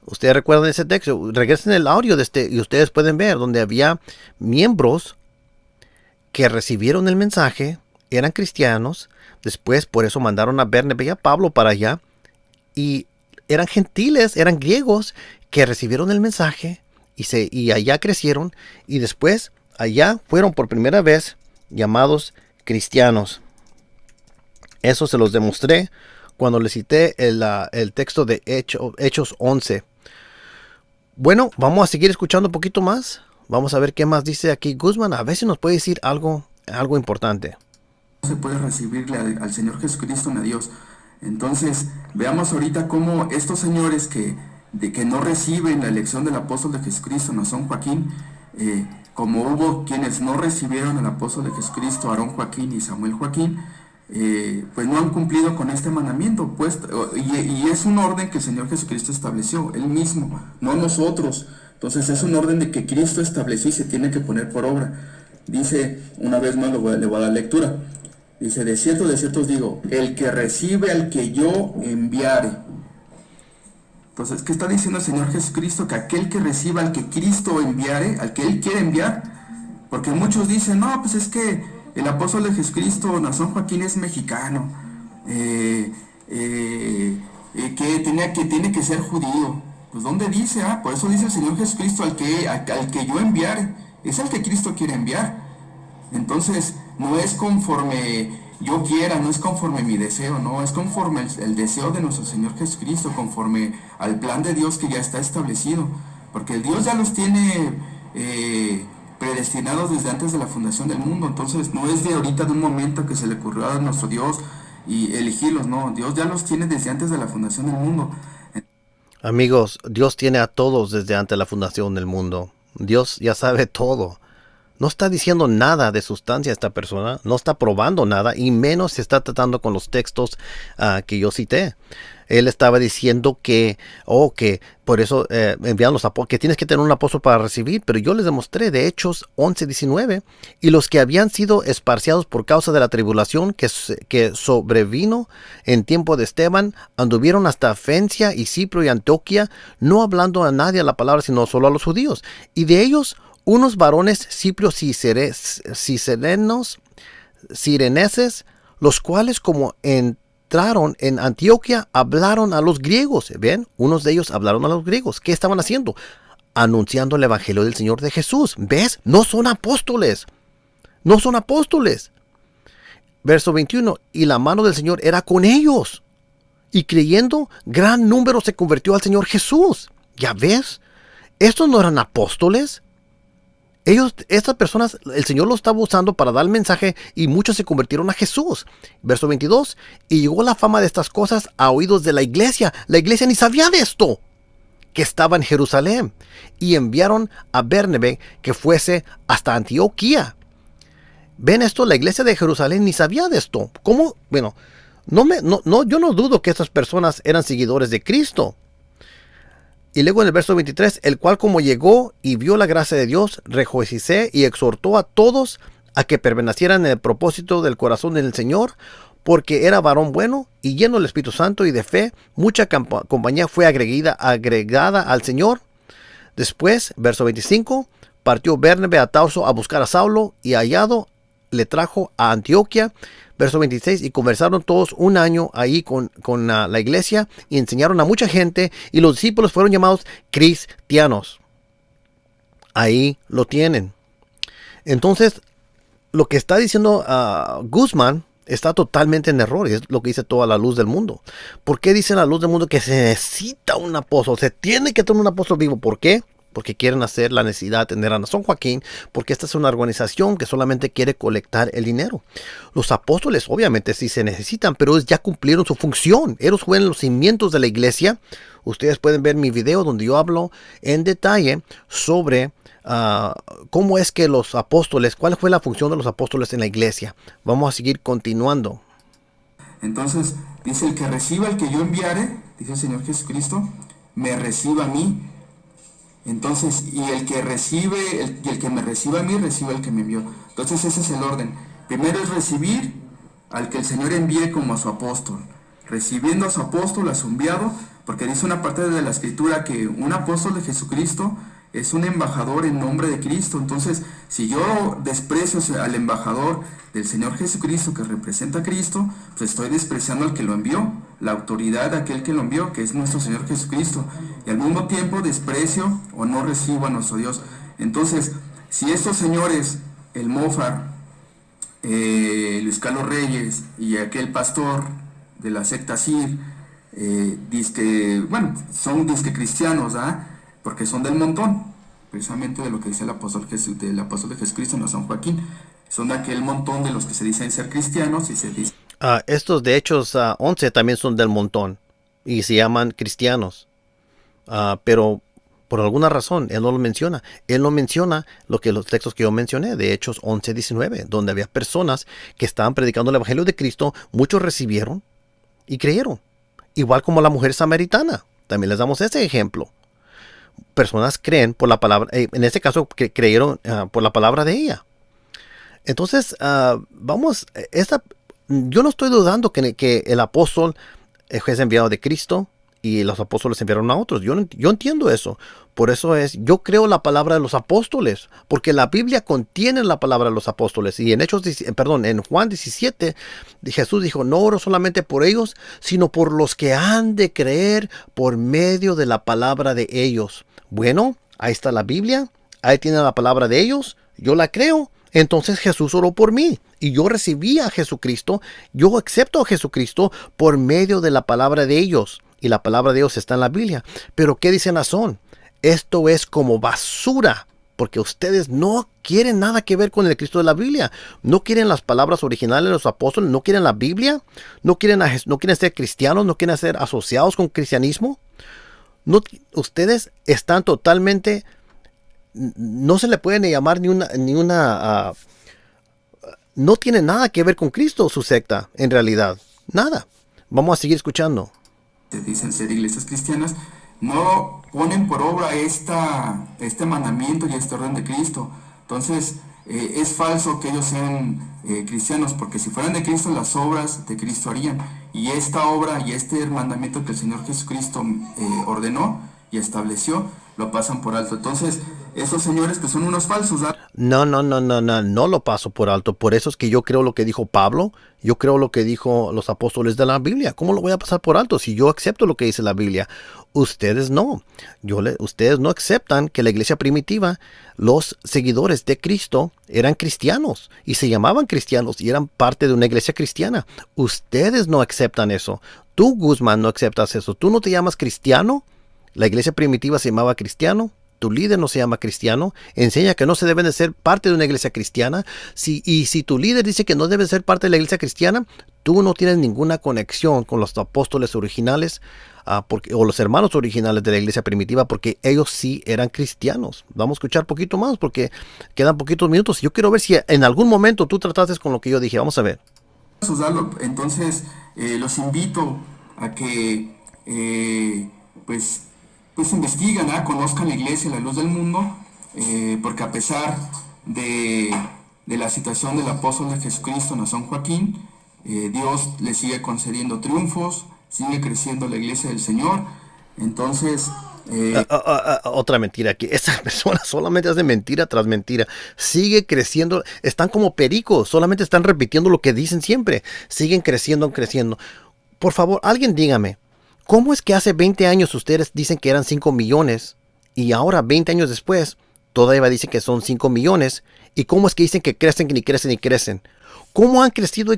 Ustedes recuerdan ese texto, regresen el audio de y ustedes pueden ver donde había miembros que recibieron el mensaje, eran cristianos, después por eso mandaron a Bernabé y a Pablo para allá, y eran gentiles, eran griegos que recibieron el mensaje y allá crecieron, y después allá fueron por primera vez llamados cristianos. Eso se los demostré cuando les cité el texto de Hechos 11. Bueno, vamos a seguir escuchando un poquito más. Vamos a ver qué más dice aquí Guzmán. A ver si nos puede decir algo importante. No se puede recibirle al Señor Jesucristo ni a Dios. Entonces, veamos ahorita cómo estos señores que no reciben la elección del apóstol de Jesucristo, Nazón Joaquín, como hubo quienes no recibieron al apóstol de Jesucristo, Aarón Joaquín y Samuel Joaquín, pues no han cumplido con este mandamiento, pues, y es un orden que el Señor Jesucristo estableció, Él mismo, no nosotros. Entonces es un orden de que Cristo estableció y se tiene que poner por obra. Dice, una vez más le voy a dar lectura. Dice, de cierto os digo, el que recibe al que yo enviare. Entonces, ¿qué está diciendo el Señor Jesucristo? Que aquel que reciba al que Cristo enviare, al que Él quiere enviar. Porque muchos dicen, no, pues es que el apóstol de Jesucristo, Nazón Joaquín, es mexicano. Que tiene que ser judío. Pues ¿dónde dice? Por eso dice el Señor Jesucristo, al que yo enviare. Es al que Cristo quiere enviar. Entonces, no es conforme yo quiera, no es conforme mi deseo, no, es conforme el deseo de nuestro Señor Jesucristo, conforme al plan de Dios que ya está establecido. Porque el Dios ya los tiene predestinados desde antes de la fundación del mundo. Entonces, no es de ahorita, de un momento que se le ocurrió a nuestro Dios y elegirlos, no, Dios ya los tiene desde antes de la fundación del mundo. Amigos, Dios tiene a todos desde antes de la fundación del mundo. Dios ya sabe todo. No está diciendo nada de sustancia esta persona, no está probando nada y menos se está tratando con los textos que yo cité. Él estaba diciendo que por eso enviaron los apóstoles, que tienes que tener un apóstol para recibir, pero yo les demostré de Hechos 11:19, y los que habían sido esparciados por causa de la tribulación que sobrevino en tiempo de Esteban, anduvieron hasta Fencia y Cipro y Antioquía, no hablando a nadie la palabra, sino solo a los judíos. Y de ellos unos varones ciprios y sireneses, los cuales como entraron en Antioquía, hablaron a los griegos. ¿Ven? Unos de ellos hablaron a los griegos. ¿Qué estaban haciendo? Anunciando el evangelio del Señor de Jesús. ¿Ves? No son apóstoles. No son apóstoles. Verso 21. Y la mano del Señor era con ellos. Y creyendo, gran número se convirtió al Señor Jesús. ¿Ya ves? Estos no eran apóstoles. Estas personas, el Señor los estaba usando para dar el mensaje y muchos se convirtieron a Jesús. Verso 22. Y llegó la fama de estas cosas a oídos de la iglesia. La iglesia ni sabía de esto, que estaba en Jerusalén. Y enviaron a Bernabé que fuese hasta Antioquía. ¿Ven esto? La iglesia de Jerusalén ni sabía de esto. ¿Cómo? Bueno, yo no dudo que estas personas eran seguidores de Cristo. Y luego en el verso 23, el cual como llegó y vio la gracia de Dios, regocijó y exhortó a todos a que permanecieran en el propósito del corazón del Señor, porque era varón bueno y lleno del Espíritu Santo y de fe. Mucha compañía fue agregada al Señor. Después, verso 25, partió Bernabé a Tarso a buscar a Saulo, y hallado le trajo a Antioquía. Verso 26, y conversaron todos un año ahí con la iglesia y enseñaron a mucha gente, y los discípulos fueron llamados cristianos. Ahí lo tienen. Entonces, lo que está diciendo Guzmán está totalmente en error, y es lo que dice toda la luz del mundo. ¿Por qué dice la luz del mundo que se necesita un apóstol? Se tiene que tener un apóstol vivo. ¿Por qué? Porque quieren hacer la necesidad de tener a San Joaquín, porque esta es una organización que solamente quiere colectar el dinero. Los apóstoles obviamente sí se necesitan, pero ellos ya cumplieron su función. Ellos fueron los cimientos de la iglesia. Ustedes pueden ver mi video donde yo hablo en detalle sobre cómo es que los apóstoles, cuál fue la función de los apóstoles en la iglesia. Vamos a seguir continuando. Entonces, dice, el que reciba al que yo enviare, dice el Señor Jesucristo, me reciba a mí. Entonces, y el que me reciba a mí, reciba al que me envió. Entonces ese es el orden. Primero es recibir al que el Señor envíe como a su apóstol. Recibiendo a su apóstol, a su enviado, porque dice una parte de la Escritura que un apóstol de Jesucristo es un embajador en nombre de Cristo. Entonces, si yo desprecio al embajador del Señor Jesucristo que representa a Cristo, pues estoy despreciando al que lo envió, la autoridad de aquel que lo envió, que es nuestro Señor Jesucristo. Y al mismo tiempo desprecio o no recibo a nuestro Dios. Entonces, si estos señores, el Mofar, Luis Carlos Reyes y aquel pastor de la secta CIR, son disque cristianos, porque son del montón, precisamente de lo que dice el apóstol de Jesucristo, no San Joaquín. Son de aquel montón de los que se dicen ser cristianos y se dicen... Estos de Hechos 11 también son del montón y se llaman cristianos. Pero por alguna razón él no lo menciona. Él no menciona los textos que yo mencioné de Hechos 11:19, donde había personas que estaban predicando el evangelio de Cristo. Muchos recibieron y creyeron. Igual como la mujer samaritana. También les damos ese ejemplo. Personas creen por la palabra, en este caso que creyeron por la palabra de ella. Entonces, yo no estoy dudando que el apóstol es enviado de Cristo y los apóstoles enviaron a otros. Yo entiendo eso. Por eso yo creo la palabra de los apóstoles, porque la Biblia contiene la palabra de los apóstoles. Y en Juan 17, Jesús dijo, no oro solamente por ellos, sino por los que han de creer por medio de la palabra de ellos. Bueno, ahí está la Biblia, ahí tiene la palabra de ellos, yo la creo. Entonces Jesús oró por mí y yo recibí a Jesucristo, yo acepto a Jesucristo por medio de la palabra de ellos. Y la palabra de Dios está en la Biblia. Pero ¿qué dice Nazón? Esto es como basura Porque ustedes no quieren nada que ver con el Cristo de la Biblia. No quieren las palabras originales de los apóstoles, no quieren la Biblia, no quieren ser cristianos, no quieren ser asociados con cristianismo. No, ustedes están totalmente, no se le pueden llamar no tiene nada que ver con Cristo su secta, en realidad. Nada. Vamos a seguir escuchando. Dicen ser iglesias cristianas, no ponen por obra este mandamiento y este orden de Cristo. Entonces, es falso que ellos sean cristianos, porque si fueran de Cristo, las obras de Cristo harían. Y esta obra y este mandamiento que el Señor Jesucristo ordenó y estableció, lo pasan por alto. Entonces, esos señores que son unos falsos, ¿verdad? No lo paso por alto. Por eso es que yo creo lo que dijo Pablo, yo creo lo que dijo los apóstoles de la Biblia. ¿Cómo lo voy a pasar por alto si yo acepto lo que dice la Biblia? Ustedes no. Ustedes no aceptan que la iglesia primitiva, los seguidores de Cristo, eran cristianos y se llamaban cristianos y eran parte de una iglesia cristiana. Ustedes no aceptan eso. Tú, Guzmán, no aceptas eso. ¿Tú no te llamas cristiano? La iglesia primitiva se llamaba cristiano. Tu líder no se llama cristiano. Enseña que no se deben de ser parte de una iglesia cristiana. Y si tu líder dice que no debe ser parte de la iglesia cristiana, tú no tienes ninguna conexión con los apóstoles originales o los hermanos originales de la iglesia primitiva, porque ellos sí eran cristianos. Vamos a escuchar poquito más porque quedan poquitos minutos. Yo quiero ver si en algún momento tú trataste con lo que yo dije. Vamos a ver. Entonces, los invito a que pues investiguen, conozcan la iglesia, la luz del mundo, porque a pesar de la situación del apóstol de Jesucristo, Nazón Joaquín, Dios le sigue concediendo triunfos, sigue creciendo la iglesia del Señor. Entonces, otra mentira aquí. Esta persona solamente hace mentira tras mentira. Sigue creciendo. Están como pericos. Solamente están repitiendo lo que dicen siempre. Siguen creciendo. Por favor, alguien dígame. ¿Cómo es que hace 20 años ustedes dicen que eran 5 millones y ahora 20 años después todavía dicen que son 5 millones? ¿Y cómo es que dicen que crecen y crecen? ¿Cómo han crecido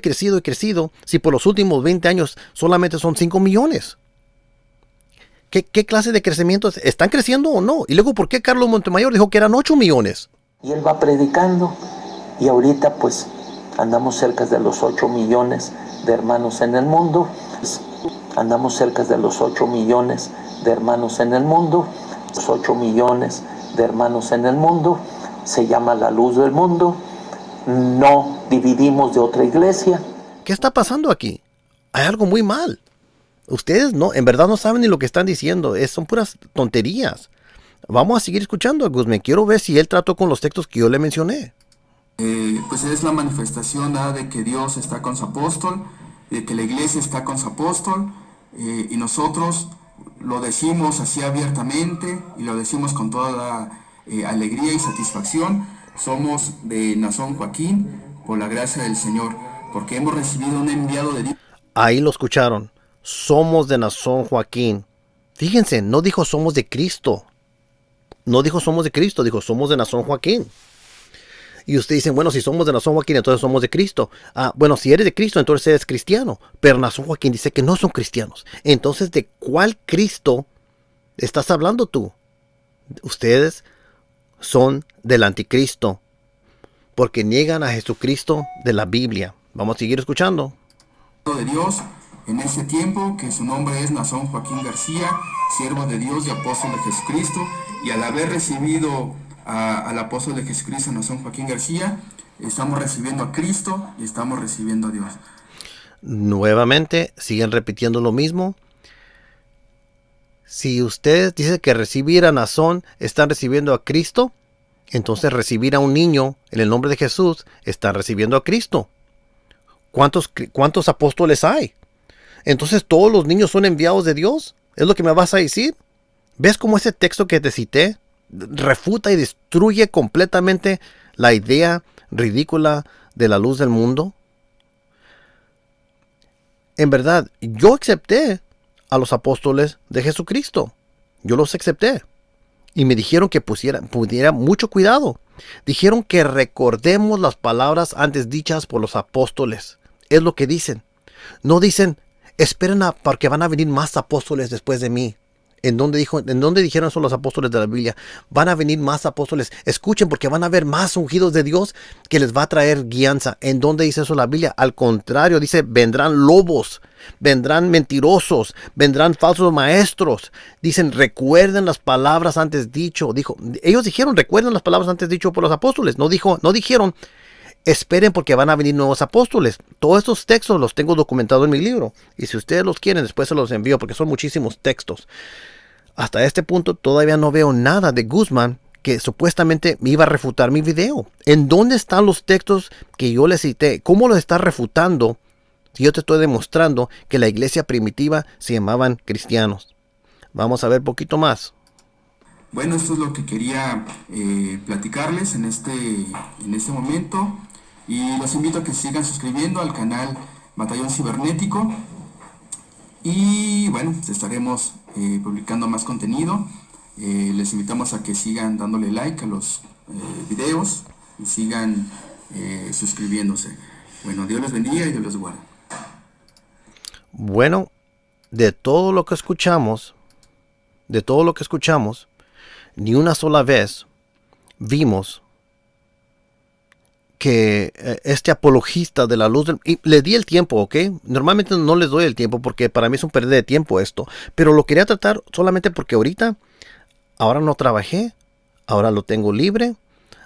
si por los últimos 20 años solamente son 5 millones? ¿Qué clase de crecimiento es? ¿Están creciendo o no? Y luego, ¿por qué Carlos Montemayor dijo que eran 8 millones? Y él va predicando y ahorita pues andamos cerca de los 8 millones de hermanos en el mundo. Andamos cerca de los 8 millones de hermanos en el mundo. Los 8 millones de hermanos en el mundo. Se llama la luz del mundo. No dividimos de otra iglesia. ¿Qué está pasando aquí? Hay algo muy mal. Ustedes en verdad no saben ni lo que están diciendo. Son puras tonterías. Vamos a seguir escuchando a Guzmán. Quiero ver si él trató con los textos que yo le mencioné. Pues es la manifestación de que Dios está con su apóstol, de que la iglesia está con su apóstol. Y nosotros lo decimos así abiertamente y lo decimos con toda alegría y satisfacción. Somos de Nazón Joaquín por la gracia del Señor, porque hemos recibido un enviado de Dios. Ahí lo escucharon. Somos de Nazón Joaquín. Fíjense, no dijo somos de Cristo. No dijo somos de Cristo, dijo somos de Nazón Joaquín. Y ustedes dicen, bueno, si somos de Nazón Joaquín, entonces somos de Cristo. Bueno, si eres de Cristo, entonces eres cristiano. Pero Nazón Joaquín dice que no son cristianos. Entonces, ¿de cuál Cristo estás hablando tú? Ustedes son del anticristo, porque niegan a Jesucristo de la Biblia. Vamos a seguir escuchando. De Dios en ese tiempo, que su nombre es Nazón Joaquín García, siervo de Dios y apóstol de Jesucristo, y al haber recibido al apóstol de Jesucristo, Nazón Joaquín García, estamos recibiendo a Cristo y estamos recibiendo a Dios. Nuevamente, siguen repitiendo lo mismo. Si ustedes dicen que recibir a Nazón están recibiendo a Cristo, entonces recibir a un niño en el nombre de Jesús están recibiendo a Cristo. ¿Cuántos apóstoles hay? Entonces, ¿todos los niños son enviados de Dios? ¿Es lo que me vas a decir? ¿Ves cómo ese texto que te cité refuta y destruye completamente la idea ridícula de la luz del mundo? En verdad, yo acepté a los apóstoles de Jesucristo. Yo los acepté. Y me dijeron que pudiera mucho cuidado. Dijeron que recordemos las palabras antes dichas por los apóstoles. Es lo que dicen. No dicen, esperen porque van a venir más apóstoles después de mí. ¿En dónde dijeron eso los apóstoles de la Biblia? Van a venir más apóstoles. Escuchen, porque van a haber más ungidos de Dios que les va a traer guianza. ¿En dónde dice eso la Biblia? Al contrario, dice, vendrán lobos, vendrán mentirosos, vendrán falsos maestros. Dicen, recuerden las palabras antes dicho. Ellos dijeron, recuerden las palabras antes dicho por los apóstoles. No dijeron, esperen porque van a venir nuevos apóstoles. Todos estos textos los tengo documentados en mi libro. Y si ustedes los quieren, después se los envío porque son muchísimos textos. Hasta este punto todavía no veo nada de Guzmán que supuestamente me iba a refutar mi video. ¿En dónde están los textos que yo le cité? ¿Cómo los está refutando si yo te estoy demostrando que la iglesia primitiva se llamaban cristianos? Vamos a ver poquito más. Bueno, esto es lo que quería platicarles en este momento. Y los invito a que sigan suscribiendo al canal Batallón Cibernético. Y bueno, estaremos publicando más contenido. Les invitamos a que sigan dándole like a los videos y sigan suscribiéndose. Bueno, Dios les bendiga y Dios les guarde. Bueno, de todo lo que escuchamos, ni una sola vez vimos que este apologista de la luz y le di el tiempo, ¿ok? Normalmente no les doy el tiempo porque para mí es un pérdida de tiempo esto, pero lo quería tratar solamente porque ahora no trabajé, ahora lo tengo libre.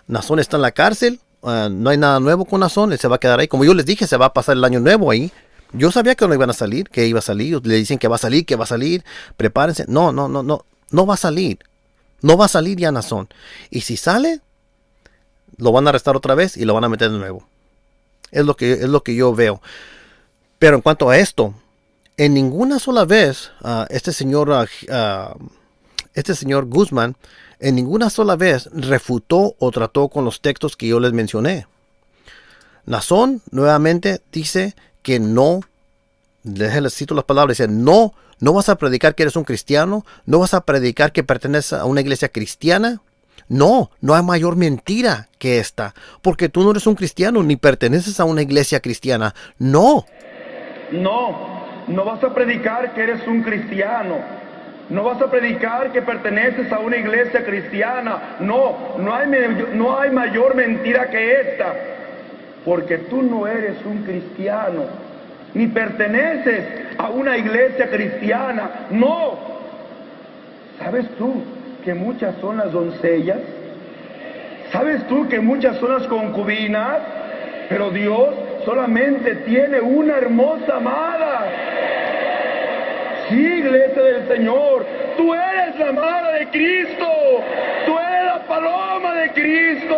Nazón está en la cárcel, no hay nada nuevo con Nazón, él se va a quedar ahí. Como yo les dije, se va a pasar el año nuevo ahí. Yo sabía que no iban a salir, que iba a salir. Le dicen que va a salir, prepárense. No va a salir. No va a salir ya Nazón. Y si sale, lo van a arrestar otra vez y lo van a meter de nuevo. Es lo que yo veo. Pero en cuanto a esto, en ninguna sola vez este señor Guzmán, en ninguna sola vez refutó o trató con los textos que yo les mencioné. Nazón nuevamente dice que no, les cito las palabras, dice, no vas a predicar que eres un cristiano, no vas a predicar que perteneces a una iglesia cristiana. No hay mayor mentira que esta, porque tú no eres un cristiano ni perteneces a una iglesia cristiana. No vas a predicar que eres un cristiano. No vas a predicar que perteneces a una iglesia cristiana. No hay mayor mentira que esta, porque tú no eres un cristiano, ni perteneces a una iglesia cristiana. No. ¿Sabes tú que muchas son las doncellas? ¿Sabes tú que muchas son las concubinas? Pero Dios solamente tiene una hermosa amada. Sí, iglesia del Señor, tú eres la amada de Cristo, tú eres la paloma de Cristo.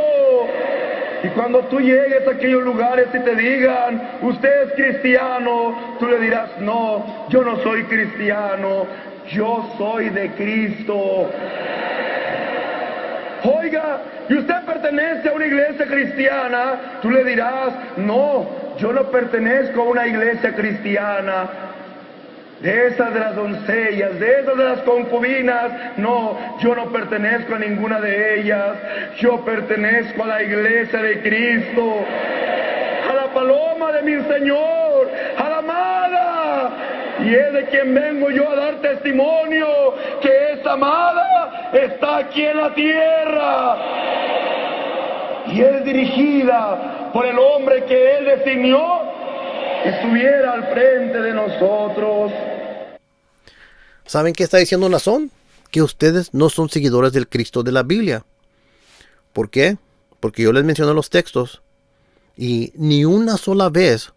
Y cuando tú llegues a aquellos lugares y te digan, usted es cristiano, tú le dirás, no, yo no soy cristiano, yo soy de Cristo. Oiga, ¿y usted pertenece a una iglesia cristiana? Tú le dirás, no, yo no pertenezco a una iglesia cristiana. De esas de las doncellas, de esas de las concubinas, no, yo no pertenezco a ninguna de ellas. Yo pertenezco a la iglesia de Cristo, a la paloma de mi Señor, a la amada. Y es de quien vengo yo a dar testimonio, que esa amada está aquí en la tierra. Y es dirigida por el hombre que Él designó que estuviera al frente de nosotros. ¿Saben qué está diciendo Nazón? Que ustedes no son seguidores del Cristo de la Biblia. ¿Por qué? Porque yo les mencioné los textos y ni una sola vez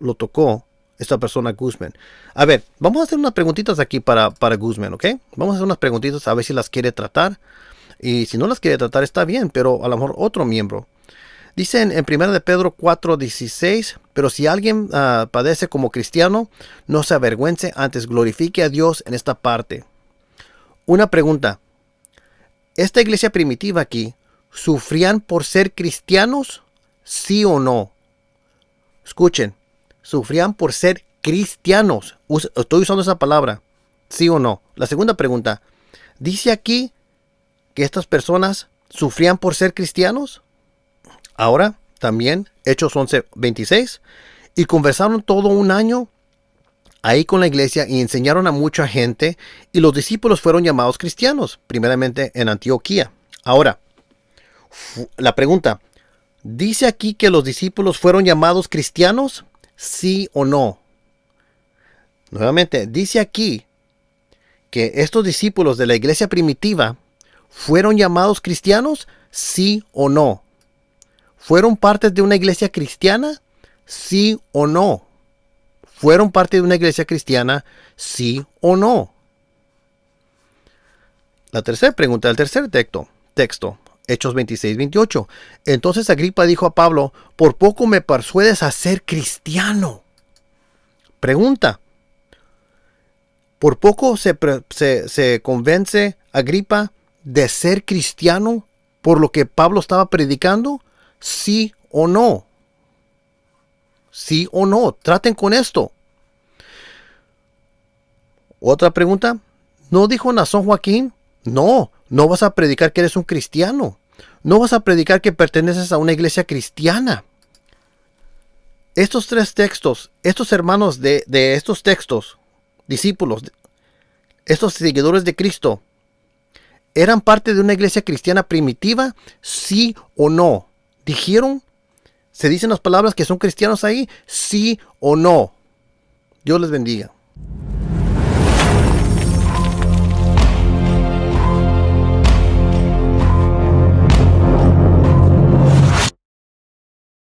lo tocó esta persona Guzmán. A ver, vamos a hacer unas preguntitas aquí para Guzmán, ¿ok? Vamos a hacer unas preguntitas a ver si las quiere tratar. Y si no las quiere tratar está bien, pero a lo mejor otro miembro. Dice en 1 de Pedro 4:16, pero si alguien padece como cristiano, no se avergüence, antes glorifique a Dios en esta parte. Una pregunta, ¿esta iglesia primitiva aquí sufrían por ser cristianos? ¿Sí o no? Escuchen, ¿sufrían por ser cristianos? Estoy usando esa palabra, ¿sí o no? La segunda pregunta, ¿dice aquí que estas personas sufrían por ser cristianos? Ahora, también, Hechos 11:26, y conversaron todo un año ahí con la iglesia y enseñaron a mucha gente y los discípulos fueron llamados cristianos, primeramente en Antioquía. Ahora, la pregunta, ¿dice aquí que los discípulos fueron llamados cristianos? ¿Sí o no? Nuevamente, dice aquí que estos discípulos de la iglesia primitiva fueron llamados cristianos, ¿sí o no? ¿Fueron parte de una iglesia cristiana? ¿Sí o no? ¿Fueron parte de una iglesia cristiana? ¿Sí o no? La tercera pregunta, el tercer texto, Hechos 26-28. Entonces Agripa dijo a Pablo, por poco me persuades a ser cristiano. Pregunta, ¿por poco se convence Agripa de ser cristiano por lo que Pablo estaba predicando? ¿Sí o no? ¿Sí o no? Traten con esto. Otra pregunta. ¿No dijo Nazón Joaquín? No vas a predicar que eres un cristiano. No vas a predicar que perteneces a una iglesia cristiana. Estos tres textos, estos hermanos de estos textos, discípulos, estos seguidores de Cristo, ¿eran parte de una iglesia cristiana primitiva? ¿Sí o no? ¿Dijeron? ¿Se dicen las palabras que son cristianos ahí? ¿Sí o no? Dios les bendiga.